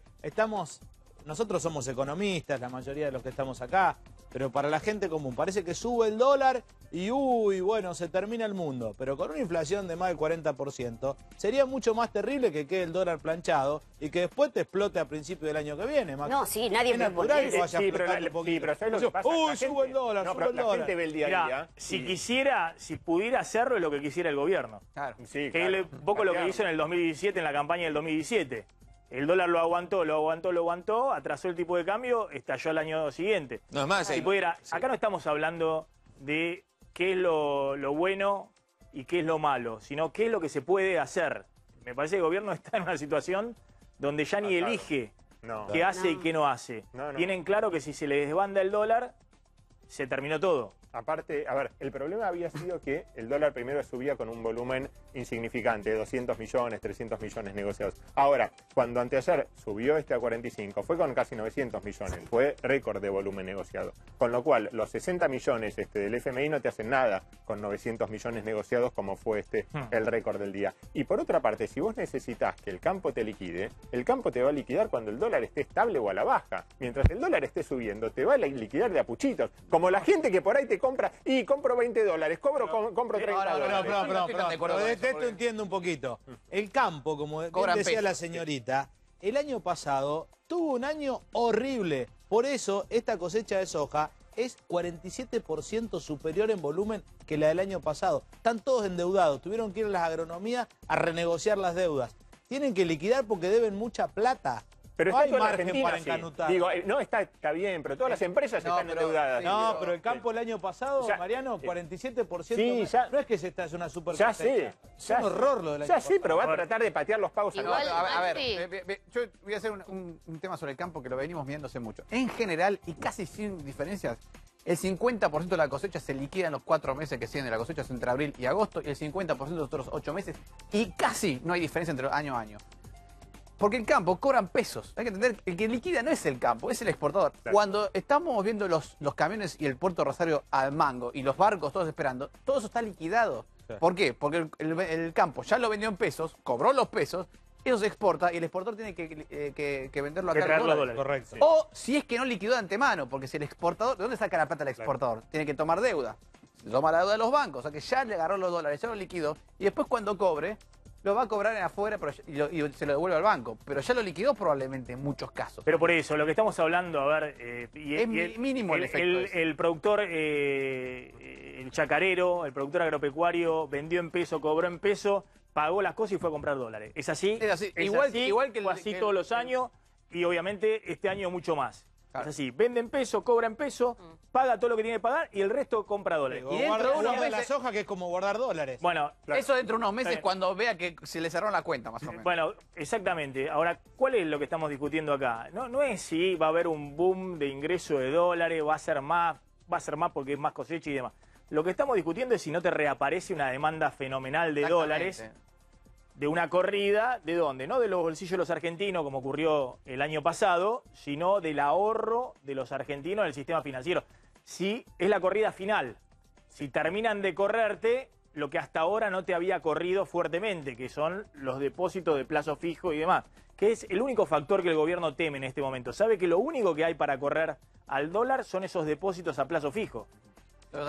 nosotros somos economistas, la mayoría de los que estamos acá, pero para la gente común parece que sube el dólar y bueno, se termina el mundo. Pero con una inflación de más del 40%, sería mucho más terrible que quede el dólar planchado y que después te explote a principios del año que viene, Max. No, sí, nadie es natural que vaya a explotar un sí, poquito. pero ¿sabes lo que pasa? La Sube el dólar, no, sube pero el la dólar. gente ve el día a día. Mirá, si pudiera hacerlo es lo que quisiera el gobierno. Claro. Sí, Que es un poco lo que hizo en el 2017, en la campaña del 2017. El dólar lo aguantó, atrasó el tipo de cambio, estalló al año siguiente. No es más, Si pudiera, acá no estamos hablando de qué es lo bueno y qué es lo malo, sino qué es lo que se puede hacer. Me parece que el gobierno está en una situación donde ya ni elige qué hace y qué no hace. Tienen claro que si se les desbanda el dólar, se terminó todo. Aparte, a ver, el problema había sido que el dólar primero subía con un volumen insignificante, 200 millones, 300 millones negociados. Ahora, cuando anteayer subió a 45, fue con casi 900 millones, fue récord de volumen negociado. Con lo cual, los 60 millones del FMI no te hacen nada con 900 millones negociados como fue el récord del día. Y por otra parte, si vos necesitas que el campo te liquide, el campo te va a liquidar cuando el dólar esté estable o a la baja. Mientras el dólar esté subiendo, te va a liquidar de a puchitos. Como la gente que por ahí te compra, y compro $20, compro 30 dólares. Pero de esto entiendo un poquito. El campo, como bien decía la señorita, el año pasado tuvo un año horrible. Por eso esta cosecha de soja es 47% superior en volumen que la del año pasado. Están todos endeudados. Tuvieron que ir a las agronomías a renegociar las deudas. Tienen que liquidar porque deben mucha plata. Pero no está hay toda la margen Argentina para así. encanutar. Digo, no, está bien, pero todas las empresas están endeudadas. No, pero el campo el año pasado, Mariano, 47%. Sí, ya, no es que es una super ya sé, es un horror lo del año pasado. sí, pero va a tratar de patear los pagos Igual, a ver, yo voy a hacer un tema sobre el campo que lo venimos viendo hace mucho. En general, y casi sin diferencias, el 50% de la cosecha se liquida en los 4 meses que siguen de la cosecha, entre abril y agosto, y el 50% de los otros 8 meses, y casi no hay diferencia entre año a año. Porque el campo cobran pesos. Hay que entender que el que liquida no es el campo, es el exportador. Claro. Cuando estamos viendo los camiones y el puerto de Rosario al mango y los barcos todos esperando, todo eso está liquidado. Sí. ¿Por qué? Porque el campo ya lo vendió en pesos, cobró los pesos, eso se exporta y el exportador tiene que venderlo acá en dólares. Correcto. Sí. O si es que no liquidó de antemano, porque si el exportador, ¿de dónde saca la plata el exportador? Claro. Tiene que tomar deuda. Toma la deuda de los bancos, o sea que ya le agarró los dólares, ya lo liquidó y después cuando cobre lo va a cobrar en afuera y se lo devuelve al banco. Pero ya lo liquidó probablemente en muchos casos. Pero por eso, lo que estamos hablando, a ver... mínimo el efecto. El productor, el chacarero, el productor agropecuario, vendió en peso, cobró en peso, pagó las cosas y fue a comprar dólares. ¿Es así? Es así. ¿Es igual que fue así todos los años y obviamente este año mucho más. Claro. Es así, vende en peso, cobra en peso, paga todo lo que tiene que pagar y el resto compra dólares. Y dentro de unos meses la soja, que es como guardar dólares. Bueno, claro. Eso dentro de unos meses cuando vea que se le cerró la cuenta, más o menos. Bueno, exactamente. Ahora, ¿cuál es lo que estamos discutiendo acá? No es si va a haber un boom de ingreso de dólares, va a ser más porque es más cosecha y demás. Lo que estamos discutiendo es si no te reaparece una demanda fenomenal de dólares de una corrida, ¿de dónde? No de los bolsillos de los argentinos, como ocurrió el año pasado, sino del ahorro de los argentinos en el sistema financiero. Si es la corrida final, si terminan de correrte lo que hasta ahora no te había corrido fuertemente, que son los depósitos de plazo fijo y demás. que es el único factor que el gobierno teme en este momento. Sabe que lo único que hay para correr al dólar son esos depósitos a plazo fijo.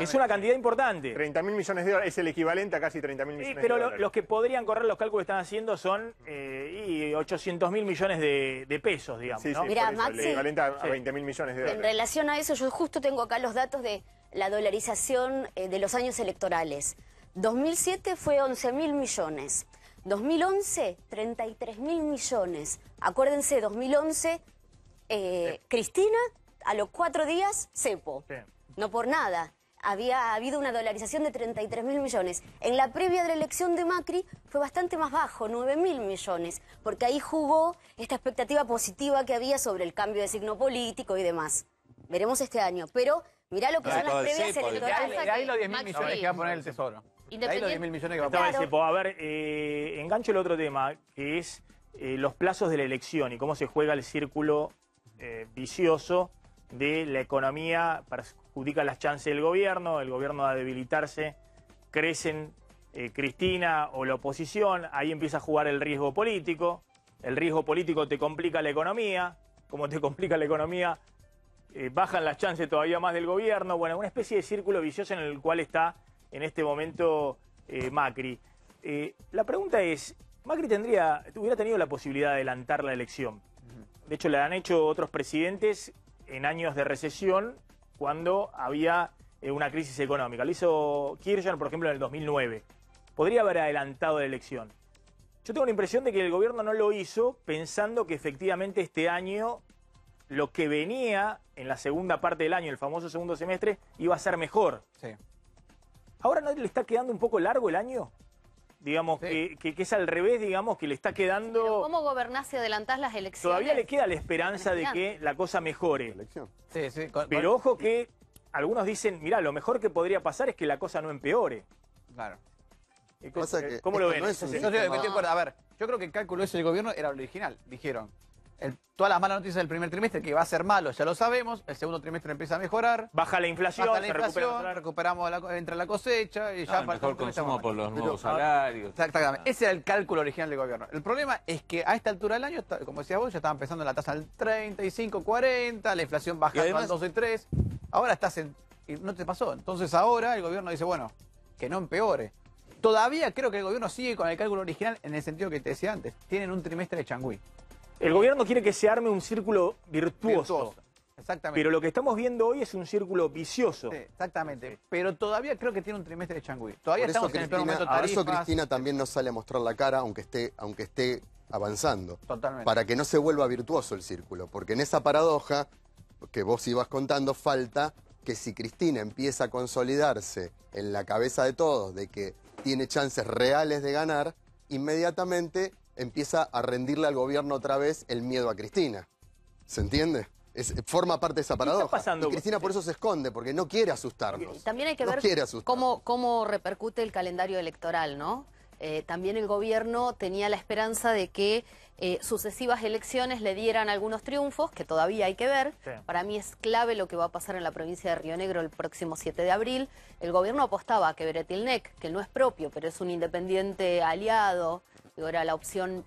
Es una cantidad importante. 30.000 millones de dólares es el equivalente a casi 30.000 millones de dólares. Pero los que podrían correr, los cálculos que están haciendo son 800.000 millones de pesos, digamos. Sí, ¿no? sí, Mirá, por eso, el Maxi, equivalente a 20.000 millones de dólares. En relación a eso, yo justo tengo acá los datos de la dolarización de los años electorales. 2007 fue 11.000 millones. 2011, 33.000 millones. Acuérdense, 2011, Cristina, a los 4 días, cepo. Sí. No por nada. Había habido una dolarización de 33.000 millones. En la previa de la elección de Macri fue bastante más bajo, 9.000 millones, porque ahí jugó esta expectativa positiva que había sobre el cambio de signo político y demás. Veremos este año, pero mirá lo que son las previas electorales. De ahí los 10.000 millones que va a poner el Tesoro. De ahí los 10.000 millones que va a Estaba poner. el cepo. A ver, engancho el otro tema, que es los plazos de la elección y cómo se juega el círculo vicioso de la economía, perjudica las chances del gobierno, el gobierno va a debilitarse, crecen Cristina o la oposición, ahí empieza a jugar el riesgo político te complica la economía, como te complica la economía, bajan las chances todavía más del gobierno, bueno, una especie de círculo vicioso en el cual está en este momento Macri. La pregunta es, Macri hubiera tenido la posibilidad de adelantar la elección. De hecho, la han hecho otros presidentes en años de recesión cuando había una crisis económica. Lo hizo Kirchner, por ejemplo, en el 2009. Podría haber adelantado la elección. Yo tengo la impresión de que el gobierno no lo hizo pensando que efectivamente este año lo que venía en la segunda parte del año, el famoso segundo semestre, iba a ser mejor. Sí. ¿Ahora no le está quedando un poco largo el año? Digamos, sí. que es al revés, digamos, que le está quedando... Pero ¿cómo gobernás y adelantás las elecciones? Todavía le queda la esperanza de que la cosa mejore. Sí, sí. Pero ojo que algunos dicen, mirá, lo mejor que podría pasar es que la cosa no empeore. Claro. ¿Cómo lo ven? No, estoy de acuerdo. A ver, yo creo que el cálculo ese del gobierno era lo original. Dijeron, todas las malas noticias del primer trimestre, que va a ser malo, ya lo sabemos. El segundo trimestre empieza a mejorar. Baja la inflación, recuperamos entra la cosecha. Y ya mejor consumo por los nuevos salarios. Exactamente. Ese era el cálculo original del gobierno. El problema es que a esta altura del año, como decías vos, ya estaba empezando la tasa del 35, 40, la inflación baja al 12 y 3. Ahora estás y no te pasó. Entonces ahora el gobierno dice, bueno, que no empeore. Todavía creo que el gobierno sigue con el cálculo original en el sentido que te decía antes. Tienen un trimestre de changüí. El gobierno quiere que se arme un círculo virtuoso. Exactamente. Pero lo que estamos viendo hoy es un círculo vicioso. Sí, exactamente. Pero todavía creo que tiene un trimestre de changüí. Todavía Por eso estamos en el peor momento de tarifas. Por eso Cristina también no sale a mostrar la cara, aunque esté avanzando. Totalmente. Para que no se vuelva virtuoso el círculo. Porque en esa paradoja que vos ibas contando, falta que si Cristina empieza a consolidarse en la cabeza de todos de que tiene chances reales de ganar, inmediatamente empieza a rendirle al gobierno otra vez el miedo a Cristina. ¿Se entiende? Forma parte de esa paradoja. Y Cristina por eso se esconde, porque no quiere asustarnos. También hay que ver cómo repercute el calendario electoral, ¿no? También el gobierno tenía la esperanza de que sucesivas elecciones le dieran algunos triunfos, que todavía hay que ver. Sí. Para mí es clave lo que va a pasar en la provincia de Río Negro el próximo 7 de abril. El gobierno apostaba a que Beretilnec, que no es propio, pero es un independiente aliado, era la opción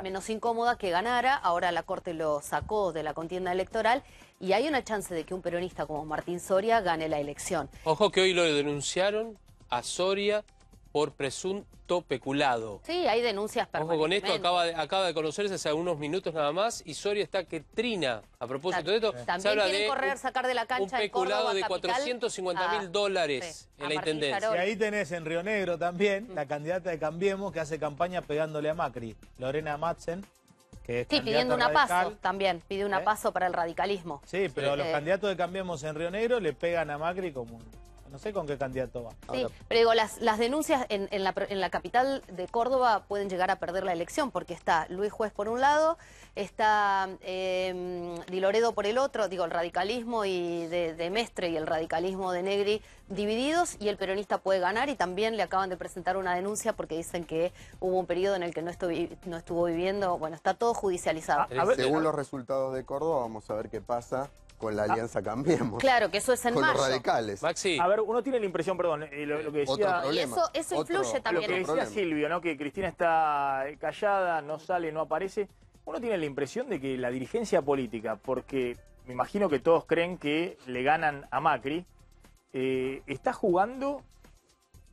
menos incómoda, que ganara. Ahora la Corte lo sacó de la contienda electoral y hay una chance de que un peronista como Martín Soria gane la elección. Ojo que hoy lo denunciaron a Soria por presunto peculado. Sí, hay denuncias permanentes. Ojo con esto, acaba de conocerse hace unos minutos nada más y Soria está que trina. A propósito de esto, también se habla quieren sacar de la cancha un peculado de $450.000 en la Intendencia. Y ahí tenés en Río Negro también la candidata de Cambiemos que hace campaña pegándole a Macri, Lorena Madsen. Que es pidiendo una radical. paso también, pide una paso para el radicalismo. Sí, pero los candidatos de Cambiemos en Río Negro le pegan a Macri como... No sé con qué candidato va. Sí, pero digo, las denuncias en la capital de Córdoba pueden llegar a perder la elección, porque está Luis Juez por un lado, está Di Loredo por el otro, digo, el radicalismo de Mestre y el radicalismo de Negri divididos, y el peronista puede ganar, y también le acaban de presentar una denuncia porque dicen que hubo un periodo en el que no estuvo viviendo. Bueno, está todo judicializado. Según los resultados de Córdoba, vamos a ver qué pasa con la alianza Cambiemos. Claro, que eso es en con mayo. Los radicales. Maxi. A ver, uno tiene la impresión, perdón, lo que decía... Y eso influye también. Lo que decía Silvio, ¿no? Que Cristina está callada, no sale, no aparece. uno tiene la impresión de que la dirigencia política, porque me imagino que todos creen que le ganan a Macri, está jugando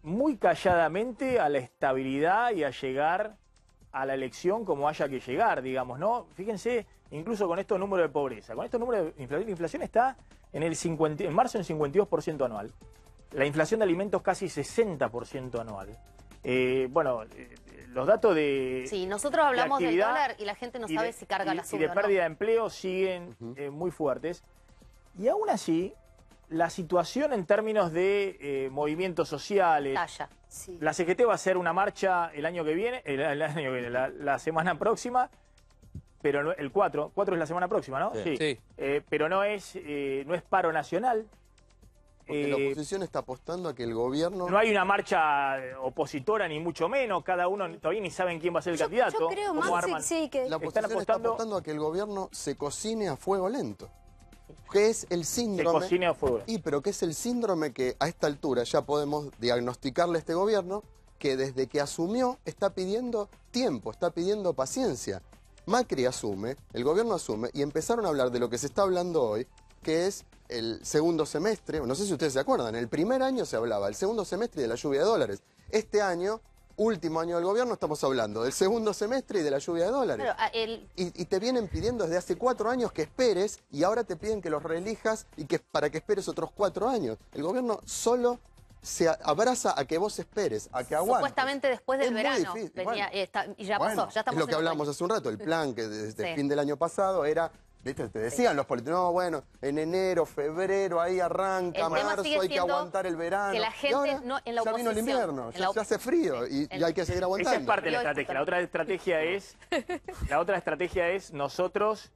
muy calladamente a la estabilidad y a llegar a la elección como haya que llegar, digamos, ¿no? Fíjense, incluso con estos números de pobreza, con estos números de inflación, la inflación está en marzo en 52% anual. La inflación de alimentos casi 60% anual. Los datos de Sí, nosotros hablamos de del dólar y la gente no sabe si carga la y de sube o pérdida no. de empleo siguen muy fuertes. Y aún así, la situación en términos de movimientos sociales... La CGT va a hacer una marcha el año que viene, la semana próxima, pero no, el 4 es la semana próxima, ¿no? Sí. Pero no es paro nacional. Porque la oposición está apostando a que el gobierno... No hay una marcha opositora, ni mucho menos. Cada uno todavía ni saben quién va a ser el candidato. Yo creo, Maxi, que... La oposición está apostando a que el gobierno se cocine a fuego lento. ¿Qué es el síndrome? Se cocine a fuego. Pero ¿qué es el síndrome que a esta altura ya podemos diagnosticarle a este gobierno? Que desde que asumió está pidiendo tiempo, está pidiendo paciencia. Macri asume, el gobierno asume, y empezaron a hablar de lo que se está hablando hoy, que es el segundo semestre. No sé si ustedes se acuerdan, el primer año se hablaba del segundo semestre y de la lluvia de dólares. Este año, último año del gobierno, estamos hablando del segundo semestre y de la lluvia de dólares. Y te vienen pidiendo desde hace 4 años que esperes, y ahora te piden que los reelijas y que para que esperes otros 4 años. El gobierno solo se abraza a que vos esperes, a que aguantes. Supuestamente después del verano venía, y ya pasó, ya estamos es lo que en hablamos otoño. hace un rato, el plan que desde Sí. fin del año pasado era... ¿Viste? Te decían los políticos, no, bueno, en enero, febrero, ahí arranca, El tema marzo, sigue hay que siendo aguantar el verano. que la gente Y ahora no, en la ya vino el oposición, invierno, en ya la se hace frío y hay que seguir aguantando. Esa es parte de la estrategia. La otra estrategia es nosotros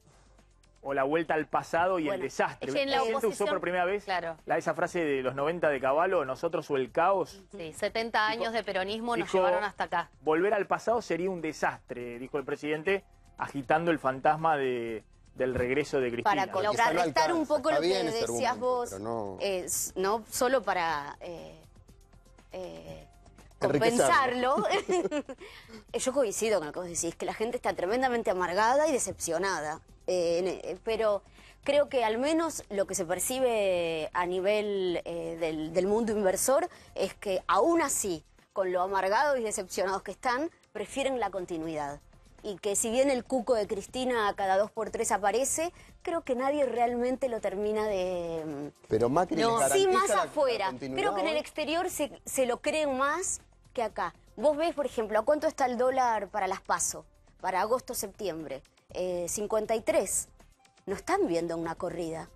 o la vuelta al pasado y el desastre. es que en la ¿Usó oposición- por primera vez esa frase de los 90 de Cavallo, nosotros o el caos? Sí, 70 años de peronismo nos dijo, llevaron hasta acá. Volver al pasado sería un desastre, dijo el presidente, agitando el fantasma del regreso de Cristina. Para contrarrestar un poco lo que decías vos, no solo para compensarlo. Yo coincido con lo que vos decís, que la gente está tremendamente amargada y decepcionada. Pero creo que al menos lo que se percibe a nivel del mundo inversor es que aún así, con lo amargados y decepcionados que están, prefieren la continuidad. Y que si bien el cuco de Cristina cada 2 por 3 aparece, creo que nadie realmente lo termina de... Pero Macri les sí, garantiza más la afuera. continuidad Creo que en el hoy. exterior se lo creen más que acá. Vos ves, por ejemplo, ¿a cuánto está el dólar para las PASO? Para agosto-septiembre. 53. No están viendo una corrida.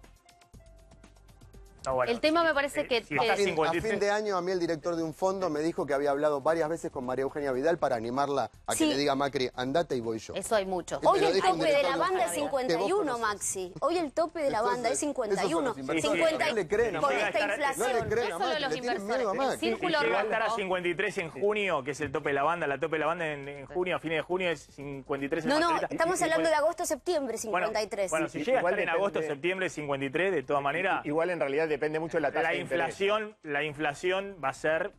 No, bueno, El tema me parece que... A fin de año, a mí el director de un fondo me dijo que había hablado varias veces con María Eugenia Vidal para animarla a que le diga a Macri, andate y voy yo. Eso hay mucho. Me Hoy lo el dijo un tope de director la de un banda es fondo. Que vos 51, conocés. Maxi. Hoy el tope de la banda es 51. Esos son los 50 no le creen a con Macri. esta inflación. No le creen a solo Macri, los le tienen miedo a inversores, Macri. el círculo Si llega a estar a rojo. 53 en junio, que es el tope de la banda, la tope de la banda en junio, a fines de junio es 53 en No, Margarita. estamos hablando de agosto-septiembre, Bueno, 53. Bueno, si llega a estar en agosto, septiembre, 53, de todas maneras... Igual en realidad depende mucho de la tasa de interés. La inflación va a ser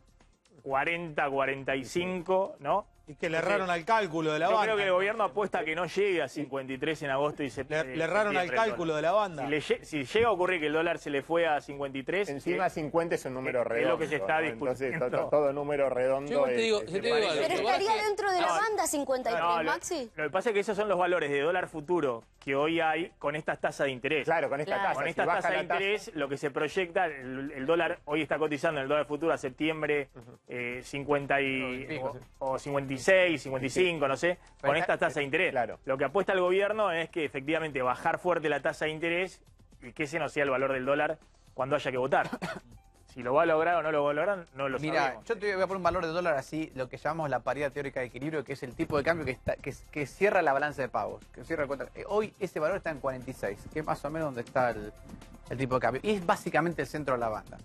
40, 45, ¿no? Y que le erraron al cálculo de la banda. Yo creo que el gobierno apuesta a que no llegue a 53 en agosto y septiembre. Le erraron al cálculo de la banda. Si llega a ocurrir que el dólar se le fue a 53... Encima 50 es un número redondo. Es lo que se está ¿no? discutiendo. Entonces, todo número redondo... Yo te digo, Pero estaría dentro de la banda 53, Maxi. Lo que pasa es que esos son los valores de dólar futuro que hoy hay con estas tasas de interés. Claro, con esta tasa. Con Si estas baja tasas de la tasa- interés, lo que se proyecta, el dólar hoy está cotizando, el dólar futuro a septiembre 50 o 56, 55, no sé, con estas tasas de interés. Claro. Lo que apuesta el gobierno es que efectivamente bajar fuerte la tasa de interés y que ese no sea el valor del dólar cuando haya que votar. Si lo va a lograr o no lo va a lograr, no lo Mira, sabemos. yo te voy a poner un valor de dólar así, lo que llamamos la paridad teórica de equilibrio, que es el tipo de cambio que cierra la balanza de pagos, que cierra el contra. Hoy ese valor está en 46, que es más o menos donde está el tipo de cambio. Y es básicamente el centro de la banda.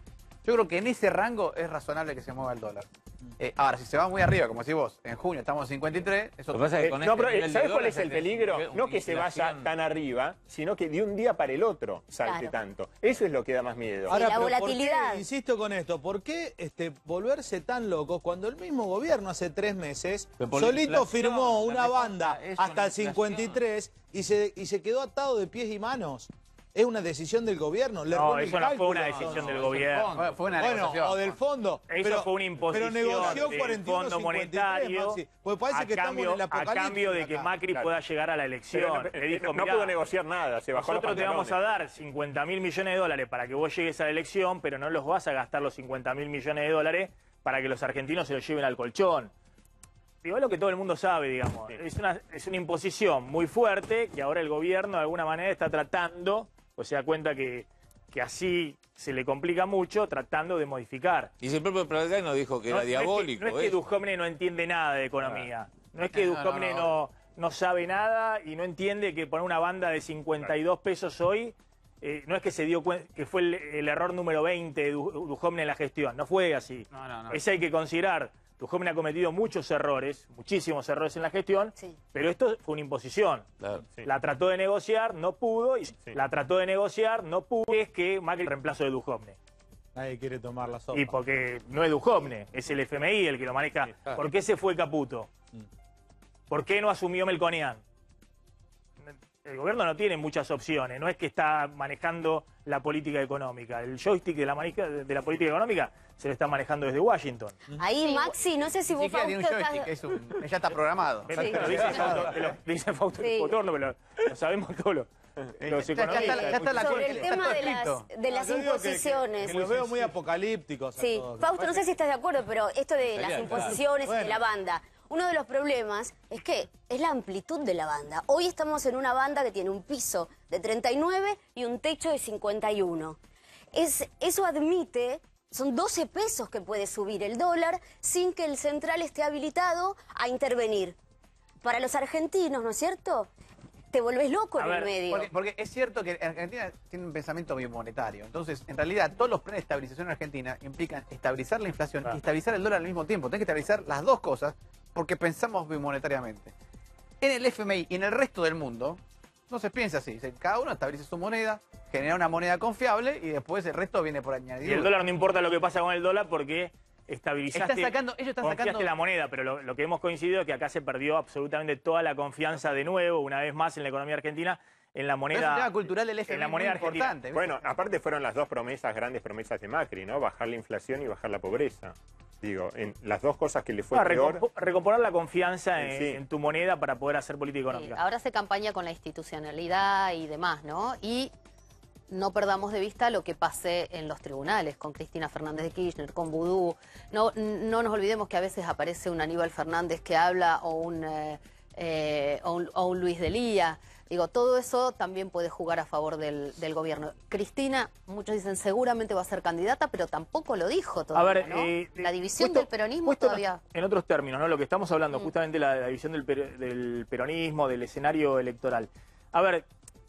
Yo creo que en ese rango es razonable que se mueva el dólar. Ahora, si se va muy arriba, como decís vos, en junio estamos en 53, eso no, pero ¿sabes cuál es el peligro? No que se vaya tan arriba, sino que de un día para el otro salte tanto. Eso es lo que da más miedo. Ahora, la volatilidad. Insisto con esto, ¿por qué volverse tan locos cuando el mismo gobierno hace 3 meses solito firmó una banda hasta el 53 y se quedó atado de pies y manos? Es una decisión del gobierno. No, eso no fue una decisión del gobierno. Fue una negociación. O del fondo. Eso fue una imposición pero negoció del Fondo Monetario pues parece que estamos en el a apocalipsis cambio de que Macri pueda llegar a la elección. Le dijo, no pudo negociar nada, se bajó los nosotros te pantalones. vamos a dar 50.000 millones de dólares para que vos llegues a la elección, pero no los vas a gastar los 50.000 millones de dólares para que los argentinos se los lleven al colchón. Digo, es lo que todo el mundo sabe, digamos. Es una imposición muy fuerte que ahora el gobierno de alguna manera está tratando, pues se da cuenta que así se le complica mucho, tratando de modificar. Y si el propio Pradgano dijo que era diabólico. No es que Duhovne no entiende nada de economía. No es que Duhovne no sabe nada y no entiende que poner una banda de 52 pesos hoy, no es que se dio cuenta que fue el error número 20 de Duhovne en la gestión. No fue así. Ese hay que considerar. Duhovne ha cometido muchos errores, muchísimos errores en la gestión, pero esto fue una imposición. Claro. La trató de negociar, no pudo, y la trató de negociar, no pudo, es que Macri el reemplazo de Duhovne. Nadie quiere tomar la sopa. Y porque no es Duhovne, es el FMI el que lo maneja. ¿Por qué se fue Caputo? ¿Por qué no asumió Melconian? El gobierno no tiene muchas opciones, no es que está manejando la política económica. El joystick de la política económica se lo está manejando desde Washington. Ahí, Maxi, no sé si vos... Tiene un joystick, ya está programado. Pero dice Fausto Potorno, pero lo sabemos todos los economistas. Sobre el tema de las imposiciones. Que lo veo muy apocalípticos. Sí, Fausto, no sé si estás de acuerdo, pero esto de las imposiciones y de la banda... Uno de los problemas es que es la amplitud de la banda. Hoy estamos en una banda que tiene un piso de 39 y un techo de 51. Eso admite, son 12 pesos que puede subir el dólar sin que el central esté habilitado a intervenir. Para los argentinos, ¿no es cierto? Te volvés loco en el medio. Porque es cierto que Argentina tiene un pensamiento bimonetario. Entonces, en realidad, todos los planes de estabilización en Argentina implican estabilizar la inflación y estabilizar el dólar al mismo tiempo. Tenés que estabilizar las dos cosas porque pensamos bimonetariamente. En el FMI y en el resto del mundo no se piensa así. Cada uno estabiliza su moneda, genera una moneda confiable y después el resto viene por añadidura. Y el dólar no importa lo que pasa con el dólar porque... estabilizaste, ellos están sacando la moneda, pero lo que hemos coincidido es que acá se perdió absolutamente toda la confianza de nuevo, una vez más en la economía argentina, en la moneda. Es un tema cultural del FMI, en la moneda importante. Bueno, aparte fueron las dos grandes promesas de Macri, ¿no? Bajar la inflación y bajar la pobreza. Digo, en las dos cosas que le fue peor. Recomponer la confianza en tu moneda para poder hacer política económica. Ahora se campaña con la institucionalidad y demás, ¿no? Y no perdamos de vista lo que pase en los tribunales, con Cristina Fernández de Kirchner, con Vudú. No nos olvidemos que a veces aparece un Aníbal Fernández que habla o un Luis Delía. Digo, todo eso también puede jugar a favor del gobierno. Cristina, muchos dicen, seguramente va a ser candidata, pero tampoco lo dijo todavía, ¿no? La división del peronismo todavía... En otros términos, ¿no? Lo que estamos hablando, justamente la división del peronismo, del escenario electoral. A ver,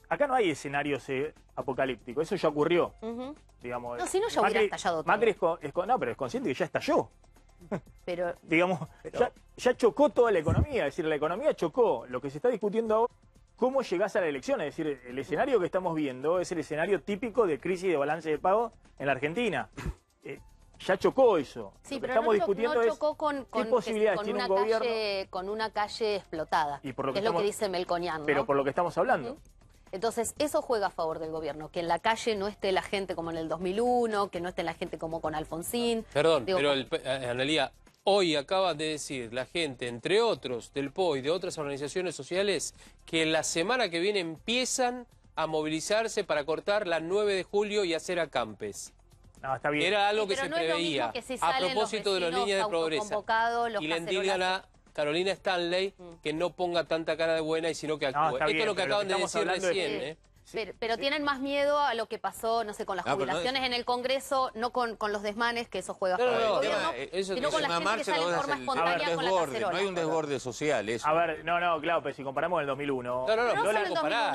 acá no hay escenarios apocalípticos, eso ya ocurrió. Digamos, no, si no ya hubiera estallado todo. Macri pero es consciente que ya estalló. Pero, digamos, ya chocó toda la economía, es decir, la economía chocó. Lo que se está discutiendo ahora, cómo llegás a la elección, es decir, el escenario que estamos viendo es el escenario típico de crisis de balance de pago en la Argentina. Ya chocó eso. Sí, lo que pero estamos discutiendo chocó con qué posibilidades tiene un gobierno con una calle explotada, y por lo que es lo que dice Melconian, ¿no? Pero por lo que estamos hablando. Entonces, eso juega a favor del gobierno, que en la calle no esté la gente como en el 2001, que no esté la gente como con Alfonsín. Perdón, pero Analía, hoy acaba de decir la gente, entre otros, del POI y de otras organizaciones sociales, que la semana que viene empiezan a movilizarse para cortar la 9 de julio y hacer acampes. No, está bien. Era algo que se preveía a propósito de las líneas de pobreza. Y le indican a Carolina Stanley que no ponga tanta cara de buena y sino que actúe. Esto es lo que acaban de decir recién. Pero tienen más miedo a lo que pasó, no sé, con las jubilaciones en el Congreso, no con los desmanes, que eso juega para el gobierno, sino con la gente que sale en forma espontánea con la cacerola. No hay un desborde social, eso. A ver, claro, pero si comparamos con el 2001,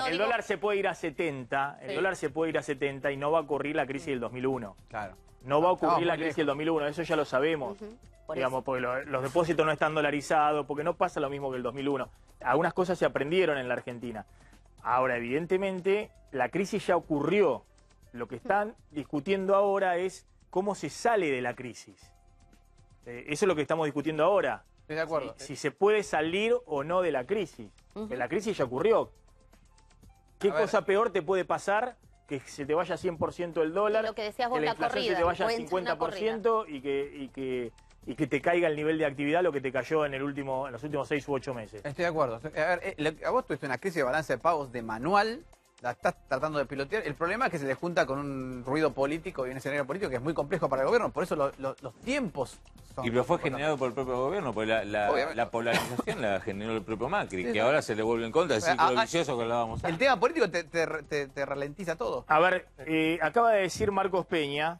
el dólar se puede ir a 70, el dólar se puede ir a 70 y no va a ocurrir la crisis del 2001. Claro. No va a ocurrir la crisis del 2001, eso ya lo sabemos. Digamos, porque los depósitos no están dolarizados, porque no pasa lo mismo que el 2001. Algunas cosas se aprendieron en la Argentina. Ahora, evidentemente, la crisis ya ocurrió. Lo que están discutiendo ahora es cómo se sale de la crisis. Eso es lo que estamos discutiendo ahora. Estoy de acuerdo. Si se puede salir o no de la crisis. Que la crisis ya ocurrió. ¿Qué cosa peor te puede pasar que se te vaya 100% el dólar, lo que decías vos, que la inflación se te vaya 50% y que te caiga el nivel de actividad lo que te cayó en los últimos 6 u 8 meses? Estoy de acuerdo. A ver, a vos tuviste una crisis de balance de pagos de manual, la estás tratando de pilotear. El problema es que se le junta con un ruido político y un escenario político que es muy complejo para el gobierno, por eso los tiempos son... Y pero fue generado por el propio gobierno, porque la polarización la generó el propio Macri, que ahora se le vuelve en contra, el ciclo vicioso que hablábamos antes. El tema político te ralentiza todo. A ver, acaba de decir Marcos Peña,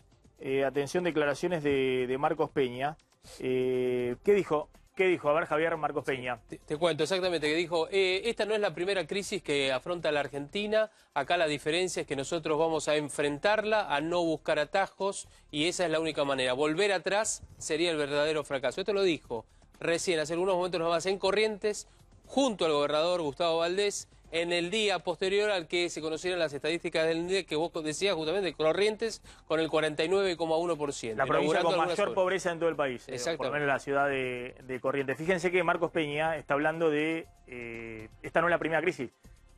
atención, declaraciones de Marcos Peña. ¿Qué dijo? A ver, Javier, Marcos Peña. Te cuento exactamente, que dijo, esta no es la primera crisis que afronta la Argentina, acá la diferencia es que nosotros vamos a enfrentarla, a no buscar atajos, y esa es la única manera. Volver atrás sería el verdadero fracaso. Esto lo dijo recién, hace algunos momentos nomás, en Corrientes, junto al gobernador Gustavo Valdés, en el día posterior al que se conocieran las estadísticas del INDEC, que vos decías justamente, Corrientes con el 49,1%. La provincia con mayor pobreza en todo el país, por lo menos la ciudad de Corrientes. Fíjense que Marcos Peña está hablando de, esta no es la primera crisis,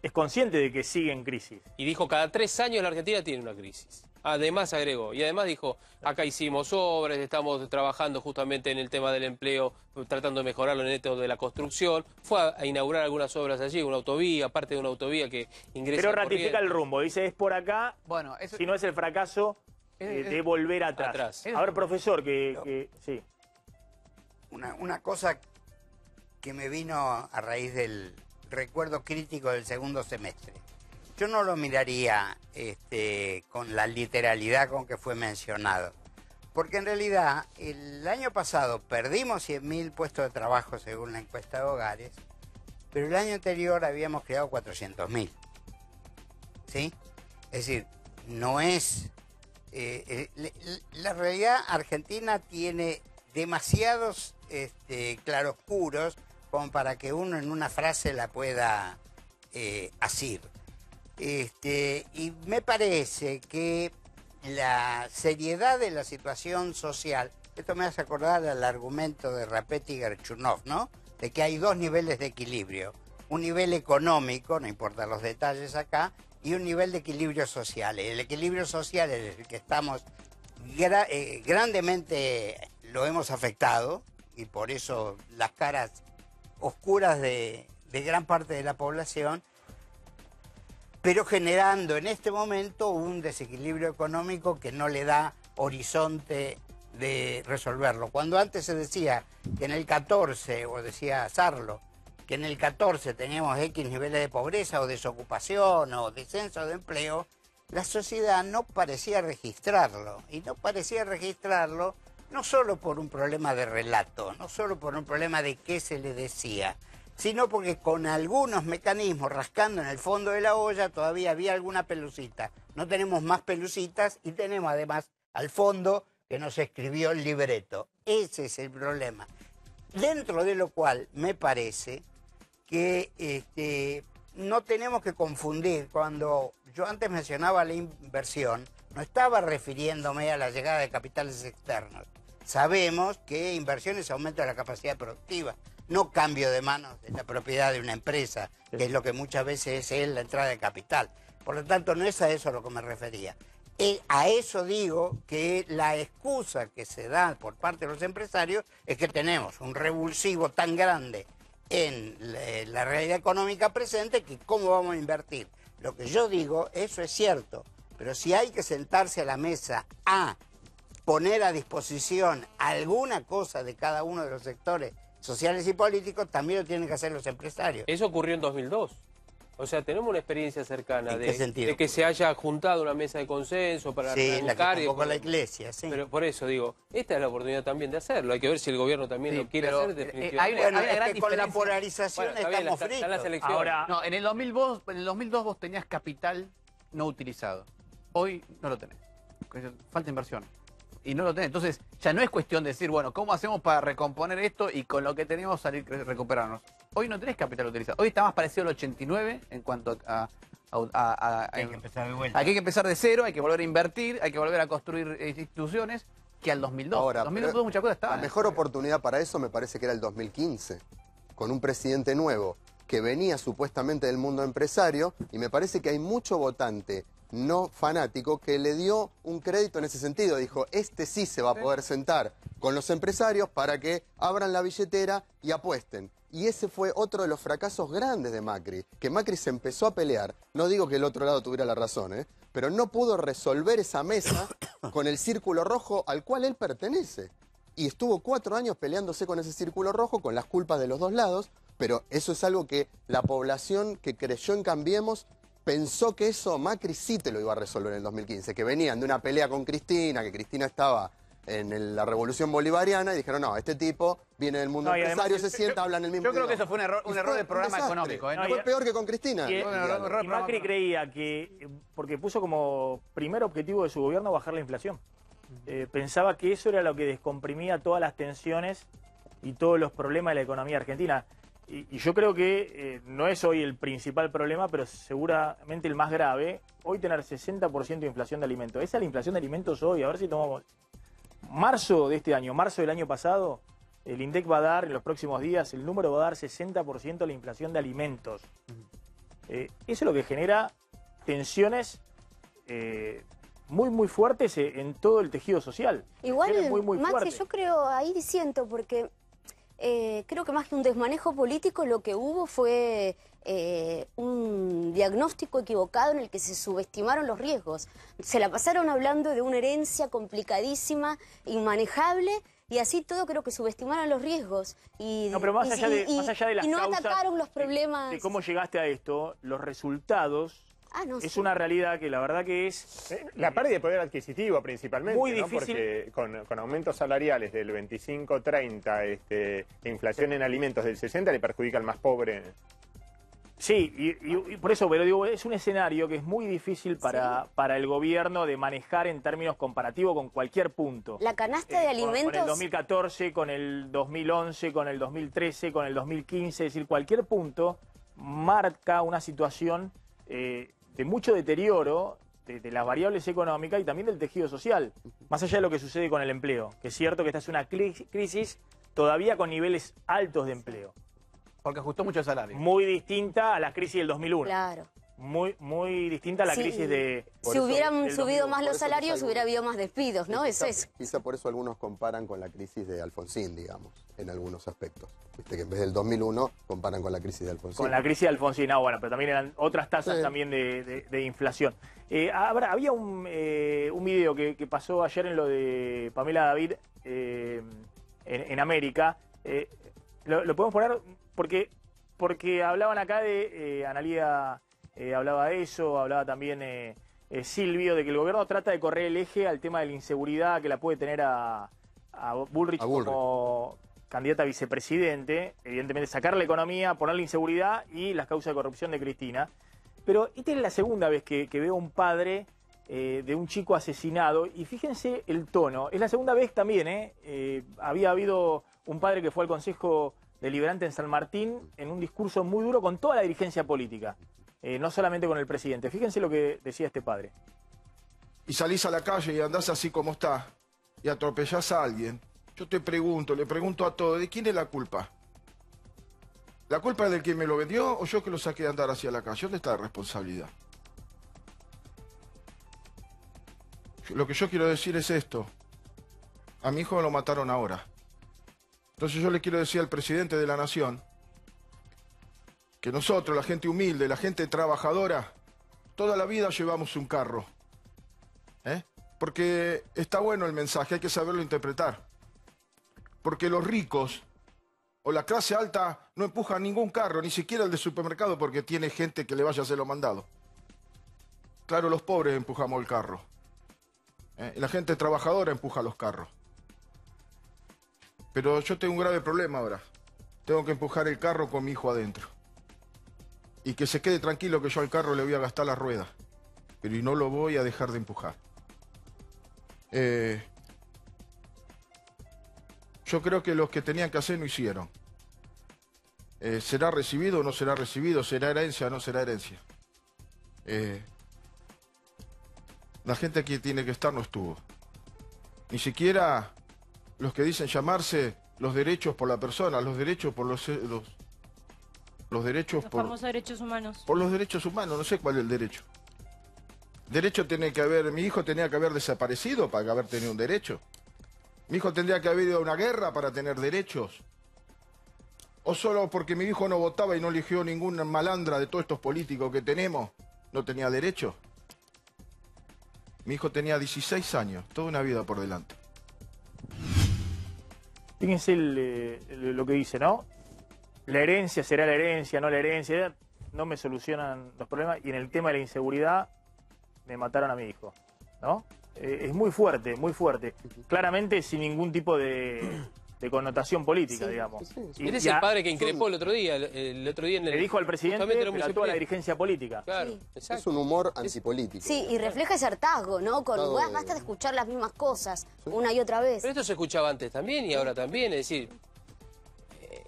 es consciente de que sigue en crisis. Y dijo, cada 3 años la Argentina tiene una crisis. Además agregó, y además dijo, acá hicimos obras, estamos trabajando justamente en el tema del empleo, tratando de mejorarlo en esto de la construcción. Fue a inaugurar algunas obras allí, una autovía, parte de una autovía que ingresa. Pero ratifica el rumbo, dice, es por acá, bueno, eso... si no es el fracaso de volver atrás. A ver, profesor, sí. Una cosa que me vino a raíz del recuerdo crítico del segundo semestre. Yo no lo miraría con la literalidad con que fue mencionado, porque en realidad el año pasado perdimos 100.000 puestos de trabajo según la encuesta de hogares, pero el año anterior habíamos creado 400.000. ¿Sí? Es decir, no es... la realidad argentina tiene demasiados claroscuros como para que uno en una frase la pueda asir. Y me parece que la seriedad de la situación social, esto me hace acordar al argumento de Rapetti y Gerchunov, ¿no? De que hay 2 niveles de equilibrio, un nivel económico, no importa los detalles acá, y un nivel de equilibrio social. El equilibrio social es el que estamos grandemente lo hemos afectado, y por eso las caras oscuras de gran parte de la población, pero generando en este momento un desequilibrio económico que no le da horizonte de resolverlo. Cuando antes se decía que en el 14, o decía Sarlo, que en el 14 teníamos X niveles de pobreza o desocupación o descenso de empleo, la sociedad no parecía registrarlo. Y no parecía registrarlo no solo por un problema de relato, no solo por un problema de qué se le decía, sino porque con algunos mecanismos rascando en el fondo de la olla todavía había alguna pelucita. No tenemos más pelucitas y tenemos además al fondo que nos escribió el libreto. Ese es el problema. Dentro de lo cual me parece que no tenemos que confundir. Cuando yo antes mencionaba la inversión, no estaba refiriéndome a la llegada de capitales externos. Sabemos que inversión es aumento de la capacidad productiva, no cambio de manos de la propiedad de una empresa, que es lo que muchas veces es la entrada de capital. Por lo tanto, no es a eso a lo que me refería. A eso digo que la excusa que se da por parte de los empresarios es que tenemos un revulsivo tan grande en la realidad económica presente que cómo vamos a invertir. Lo que yo digo, eso es cierto, pero si hay que sentarse a la mesa a poner a disposición alguna cosa de cada uno de los sectores sociales y políticos, también lo tienen que hacer los empresarios. Eso ocurrió en 2002. O sea, tenemos una experiencia cercana ¿En qué sentido? de que se haya juntado una mesa de consenso para Sí, la que buscar convocó la Iglesia, sí. Pero por eso digo, esta es la oportunidad también de hacerlo. Hay que ver si el gobierno también lo quiere hacer definitivamente. hay una gran con la polarización Bueno, está bien, estamos están las fritos. elecciones. Ahora, no, en el 2002 vos tenías capital no utilizado. Hoy no lo tenés. Falta inversión. Y no lo tenés. Entonces, ya no es cuestión de decir, bueno, ¿cómo hacemos para recomponer esto y con lo que tenemos salir recuperarnos? Hoy no tenés capital utilizado. Hoy está más parecido al 89 en cuanto Hay que empezar de vuelta. Aquí hay que empezar de cero, hay que volver a invertir, hay que volver a construir instituciones que al 2002. Ahora, 2002 muchas cosas estaban. La mejor oportunidad para eso me parece que era el 2015, con un presidente nuevo que venía supuestamente del mundo empresario, y me parece que hay mucho votante no fanático que le dio un crédito en ese sentido. Dijo, este sí se va a poder sentar con los empresarios para que abran la billetera y apuesten. Y ese fue otro de los fracasos grandes de Macri, que Macri se empezó a pelear. No digo que el otro lado tuviera la razón, pero no pudo resolver esa mesa con el círculo rojo al cual él pertenece. Y estuvo 4 años peleándose con ese círculo rojo, con las culpas de los dos lados, pero eso es algo que la población que creyó en Cambiemos pensó que eso Macri sí te lo iba a resolver en el 2015, que venían de una pelea con Cristina, que Cristina estaba en la revolución bolivariana, y dijeron, no, este tipo viene del mundo empresario, se sienta, hablan el mismo Yo creo que idioma. eso fue un error de programa económico. Fue peor que con Cristina. Y Macri creía que, porque puso como primer objetivo de su gobierno bajar la inflación. Pensaba que eso era lo que descomprimía todas las tensiones y todos los problemas de la economía argentina. Y yo creo que no es hoy el principal problema, pero seguramente el más grave. Hoy tener 60% de inflación de alimentos. Esa es la inflación de alimentos hoy. A ver si tomamos marzo de este año, marzo del año pasado, el INDEC va a dar en los próximos días, el número va a dar 60% de la inflación de alimentos. Eso es lo que genera tensiones muy fuertes en todo el tejido social. Igual, muy Maxi, fuerte. yo creo, ahí disiento, porque creo que más que un desmanejo político, lo que hubo fue un diagnóstico equivocado en el que se subestimaron los riesgos. Se la pasaron hablando de una herencia complicadísima, inmanejable, y así todo creo que subestimaron los riesgos. No, pero más allá de las y no causas atacaron los problemas. de cómo llegaste a esto, los resultados es una realidad que la verdad que es... La pérdida de poder adquisitivo principalmente, Muy ¿no? difícil. Porque con aumentos salariales del 25-30, inflación en alimentos del 60 le perjudica al más pobre. Sí, y por eso, pero digo, es un escenario que es muy difícil para el gobierno de manejar en términos comparativos con cualquier punto. La canasta de alimentos... Con el 2014, con el 2011, con el 2013, con el 2015, es decir, cualquier punto marca una situación de mucho deterioro de las variables económicas y también del tejido social, más allá de lo que sucede con el empleo, que es cierto que esta es una crisis todavía con niveles altos de empleo. Porque ajustó mucho el salario. Muy distinta a la crisis del 2001. Claro. Muy distinta a la crisis de... Si hubieran subido más por los eso salarios, hubiera habido más despidos, ¿no? Eso es. Quizá por eso algunos comparan con la crisis de Alfonsín, digamos, en algunos aspectos. Viste que en vez del 2001 comparan con la crisis de Alfonsín. Con la crisis de Alfonsín, bueno, pero también eran otras tasas también de inflación. Había un video que pasó ayer en lo de Pamela David en América. Lo podemos poner porque hablaban acá de Analía... hablaba de eso, hablaba también Silvio, de que el gobierno trata de correr el eje al tema de la inseguridad que la puede tener a Bullrich como candidata a vicepresidente. Evidentemente sacar la economía, poner la inseguridad y las causas de corrupción de Cristina. Pero esta es la segunda vez que veo a un padre de un chico asesinado, y fíjense el tono. Es la segunda vez también, había habido un padre que fue al Consejo Deliberante en San Martín en un discurso muy duro con toda la dirigencia política. No solamente con el presidente. Fíjense lo que decía este padre. Y salís a la calle y andás así como está y atropellás a alguien. Yo te pregunto, le pregunto a todos, ¿de quién es la culpa? ¿La culpa es del que me lo vendió o yo que lo saqué de andar hacia la calle? ¿Dónde está la responsabilidad? Lo que yo quiero decir es esto. A mi hijo me lo mataron ahora. Entonces yo le quiero decir al presidente de la Nación que nosotros, la gente humilde, la gente trabajadora, toda la vida llevamos un carro. Porque está bueno el mensaje, hay que saberlo interpretar. Porque los ricos o la clase alta no empuja ningún carro, ni siquiera el de supermercado, porque tiene gente que le vaya a hacer los mandados. Claro, los pobres empujamos el carro. La gente trabajadora empuja los carros. Pero yo tengo un grave problema ahora. Tengo que empujar el carro con mi hijo adentro. Y que se quede tranquilo que yo al carro le voy a gastar la rueda. Pero y no lo voy a dejar de empujar. Yo creo que los que tenían que hacer no hicieron. ¿Será recibido o no será recibido? ¿Será herencia o no será herencia? La gente que tiene que estar no estuvo. Ni siquiera los que dicen llamarse los derechos por la persona, los derechos por los derechos por... famosos derechos humanos. Por los derechos humanos, no sé cuál es el derecho. Derecho tiene que haber, mi hijo tenía que haber desaparecido para haber tenido un derecho. Mi hijo tendría que haber ido a una guerra para tener derechos. O solo porque mi hijo no votaba y no eligió ninguna malandra de todos estos políticos que tenemos, no tenía derecho. Mi hijo tenía 16 años, toda una vida por delante. Fíjense lo que dice, ¿no? La herencia será la herencia, no la herencia. No me solucionan los problemas. Y en el tema de la inseguridad, me mataron a mi hijo, ¿no? Es muy fuerte, muy fuerte. Claramente sin ningún tipo de connotación política, digamos. Y eres el padre que increpó el otro día le dijo al presidente, pero a toda la dirigencia política. Claro, es un humor antipolítico. Sí, y refleja ese hartazgo, ¿no? Con basta de escuchar las mismas cosas una y otra vez. Pero esto se escuchaba antes también y ahora también, es decir,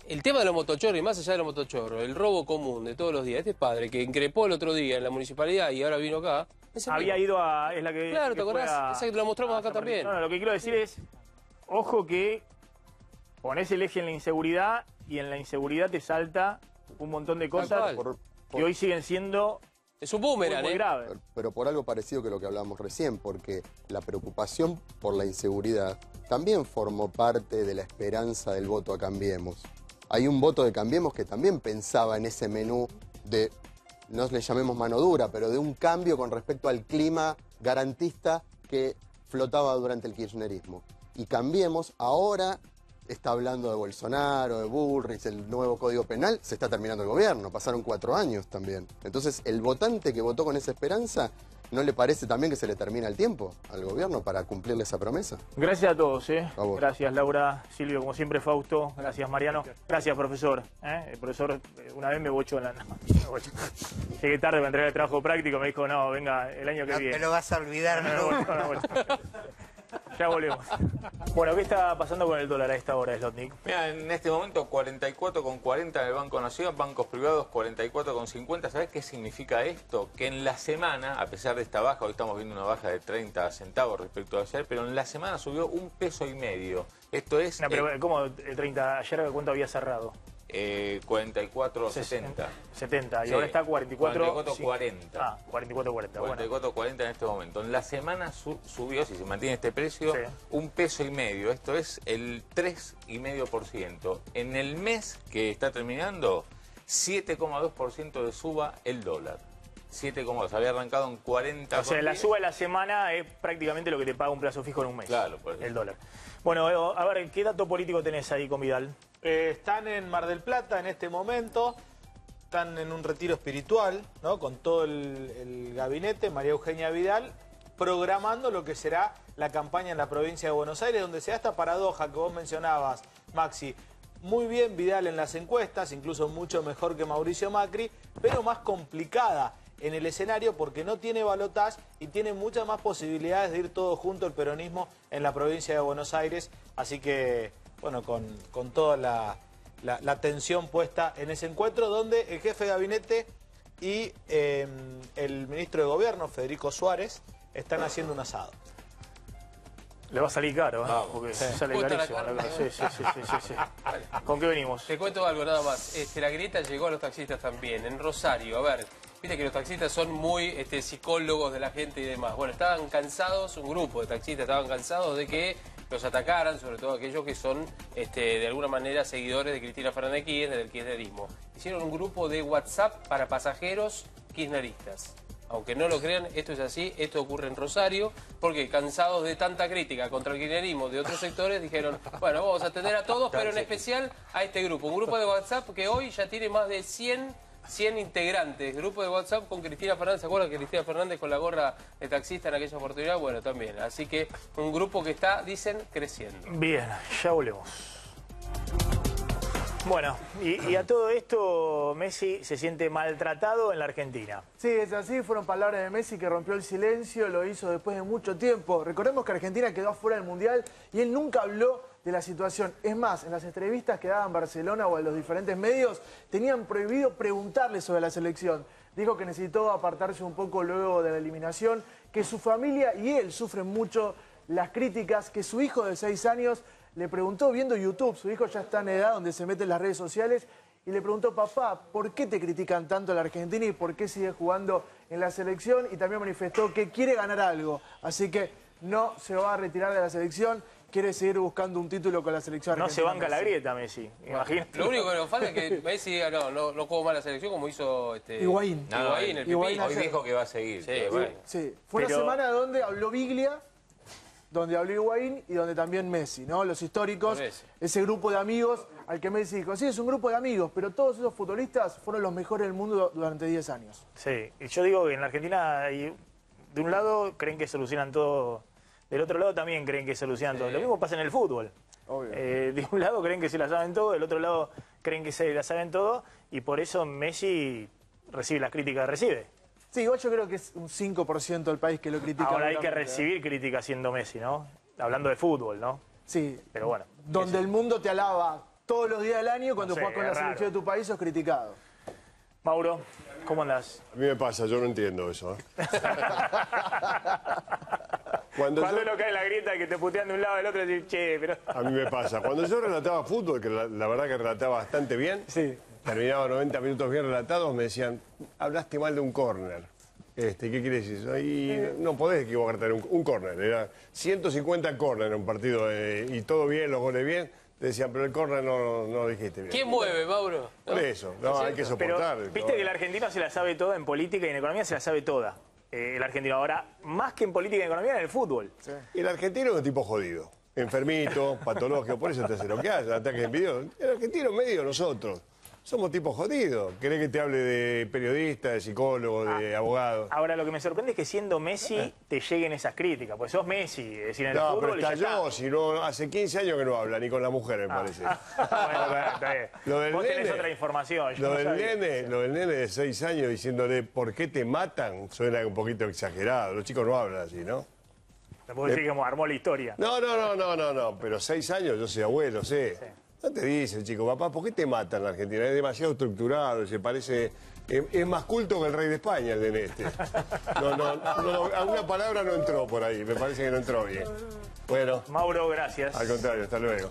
el tema de los motochorros y más allá de los motochorros, el robo común de todos los días, este padre que increpó el otro día en la municipalidad y ahora vino acá, había ido a... Es la que, claro, que ¿te acordás? Esa que te lo mostramos acá también. No, lo que quiero decir es, ojo que ponés el eje en la inseguridad y en la inseguridad te salta un montón de cosas que hoy siguen siendo... Es un boomerang, muy grave. Pero por algo parecido que lo que hablábamos recién, porque la preocupación por la inseguridad también formó parte de la esperanza del voto a Cambiemos. Hay un voto de Cambiemos que también pensaba en ese menú de, no le llamemos mano dura, pero de un cambio con respecto al clima garantista que flotaba durante el kirchnerismo. Y Cambiemos ahora está hablando de Bolsonaro, de Bullrich, el nuevo Código Penal, se está terminando el gobierno, pasaron 4 años también. Entonces, el votante que votó con esa esperanza, ¿no le parece también que se le termina el tiempo al gobierno para cumplirle esa promesa? Gracias a todos, Gracias, Laura, Silvio, como siempre, Fausto. Gracias, Mariano. Gracias, profesor. El profesor una vez me bochó en la... Llegué tarde para entregar el trabajo práctico, me dijo, no, venga, el año que viene. Te lo vas a olvidar, ¿no? Ya volvemos. Bueno, ¿qué está pasando con el dólar a esta hora, Slotnik? Mira, en este momento 44,40 en el Banco Nación, bancos privados 44,50. ¿Sabés qué significa esto? Que en la semana, a pesar de esta baja, hoy estamos viendo una baja de 30 centavos respecto a ayer, pero en la semana subió 1,5 pesos. Esto es... No, pero ¿cómo 30? ¿Ayer cuánto había cerrado? 44,70. 70, y ahora está 44,40. Ah, 44,40. 44,40 en este momento. En la semana subió, si se mantiene este precio, 1,5 pesos. Esto es el 3,5%. En el mes que está terminando, 7,2% de suba el dólar. 7,2. Había arrancado en 40. O sea, la suba de la semana es prácticamente lo que te paga un plazo fijo en un mes. Claro, por el dólar. Bueno, a ver, ¿qué dato político tenés ahí con Vidal? Están en Mar del Plata en este momento, están en un retiro espiritual, ¿no? Con todo el gabinete, María Eugenia Vidal, programando lo que será la campaña en la provincia de Buenos Aires, donde se da esta paradoja que vos mencionabas, Maxi. Muy bien Vidal en las encuestas, incluso mucho mejor que Mauricio Macri, pero más complicada en el escenario porque no tiene balotaje y tiene muchas más posibilidades de ir todo junto el peronismo en la provincia de Buenos Aires. Así que, bueno, con toda la atención puesta en ese encuentro, donde el jefe de gabinete y el ministro de Gobierno, Federico Suárez, están haciendo un asado. Le va a salir caro, porque sale carísimo. Sí. ¿Con qué venimos? Te cuento algo nada más. La grieta llegó a los taxistas también, en Rosario. A ver, viste que los taxistas son muy psicólogos de la gente y demás. Bueno, estaban cansados, un grupo de taxistas estaban cansados de que los atacaran, sobre todo aquellos que son de alguna manera seguidores de Cristina Fernández de Kirchner, del kirchnerismo. Hicieron un grupo de WhatsApp para pasajeros kirchneristas. Aunque no lo crean, esto es así, esto ocurre en Rosario, porque cansados de tanta crítica contra el kirchnerismo de otros sectores, dijeron, bueno, vamos a atender a todos, pero en especial a este grupo. Un grupo de WhatsApp que hoy ya tiene más de 100 integrantes. Grupo de WhatsApp con Cristina Fernández. ¿Se acuerdan que Cristina Fernández con la gorra de taxista en aquella oportunidad? Bueno, también. Así que un grupo que está, dicen, creciendo. Bien, ya volvemos. Bueno, y a todo esto, Messi se siente maltratado en la Argentina. Sí, es así, fueron palabras de Messi que rompió el silencio, lo hizo después de mucho tiempo. Recordemos que Argentina quedó afuera del Mundial y él nunca habló de la situación. Es más, en las entrevistas que daba en Barcelona o en los diferentes medios, tenían prohibido preguntarle sobre la selección. Dijo que necesitó apartarse un poco luego de la eliminación, que su familia y él sufren mucho las críticas, que su hijo de 6 años le preguntó viendo YouTube, su hijo ya está en edad donde se mete en las redes sociales, y le preguntó, papá, ¿por qué te critican tanto a la Argentina y por qué sigue jugando en la selección? Y también manifestó que quiere ganar algo, así que no se va a retirar de la selección, quiere seguir buscando un título con la selección argentina. No se banca la grieta, Messi, imagínate. Lo único que nos falta es que Messi diga, no juego mal la selección como hizo Higuaín. Higuaín, el Pipí. Hoy dijo que va a seguir. Sí, bueno. Sí. Fue una semana donde habló Biglia, donde habló Higuaín y donde también Messi, ¿no? Los históricos, ese grupo de amigos al que Messi dijo, sí, es un grupo de amigos, pero todos esos futbolistas fueron los mejores del mundo durante 10 años. Sí, y yo digo que en la Argentina, de un lado creen que solucionan todo, del otro lado también creen que solucionan todo. Lo mismo pasa en el fútbol. De un lado creen que se la saben todo, del otro lado creen que se la saben todo, y por eso Messi recibe las críticas que recibe. Sí, igual yo creo que es un 5% del país que lo critica. Ahora hay que recibir críticas siendo Messi, ¿no? Hablando de fútbol, ¿no? Sí. Pero bueno. Donde el mundo te alaba todos los días del año, cuando jugás con la selección de tu país sos criticado. Mauro, ¿cómo andás? A mí me pasa, yo no entiendo eso. Cuando uno cae en la grieta que te putean de un lado del otro y decís, che, pero... A mí me pasa. Cuando yo relataba fútbol, que la verdad que relataba bastante bien, terminaba 90 minutos bien relatados, me decían, hablaste mal de un córner. ¿Qué quiere decir? Y no podés equivocarte en un córner. Era 150 córner en un partido y todo bien, los goles bien. Te decían, pero el córner no lo dijiste bien. ¿Quién mueve, Mauro? Por eso, hay que soportar. Pero, viste que el argentino se la sabe toda en política y en economía se la sabe toda. El argentino ahora, más que en política y en economía, en el fútbol. Sí. El argentino es un tipo jodido, enfermito, patológico, por eso te hace lo que hace, ataques en video. El argentino medio nosotros. Somos tipos jodidos. ¿Querés que te hable de periodista, de psicólogo, de abogado? Ahora, lo que me sorprende es que siendo Messi te lleguen esas críticas, porque sos Messi, es decir, en el fútbol pero estalló, si no, hace 15 años que no habla, ni con la mujer, me parece. Bueno, está bien. Lo del Vos tenés nene, otra información. Lo del nene de 6 años diciéndole, ¿por qué te matan? Suena un poquito exagerado. Los chicos no hablan así, ¿no? Te puedo decir que armó la historia. No, pero 6 años, yo soy abuelo, sé. Sí. No te dice, chico, papá, ¿por qué te matan en la Argentina? Es demasiado estructurado, se parece... Es más culto que el rey de España, el de este. Alguna palabra no entró por ahí, me parece que no entró bien. Bueno. Mauro, gracias. Al contrario, hasta luego.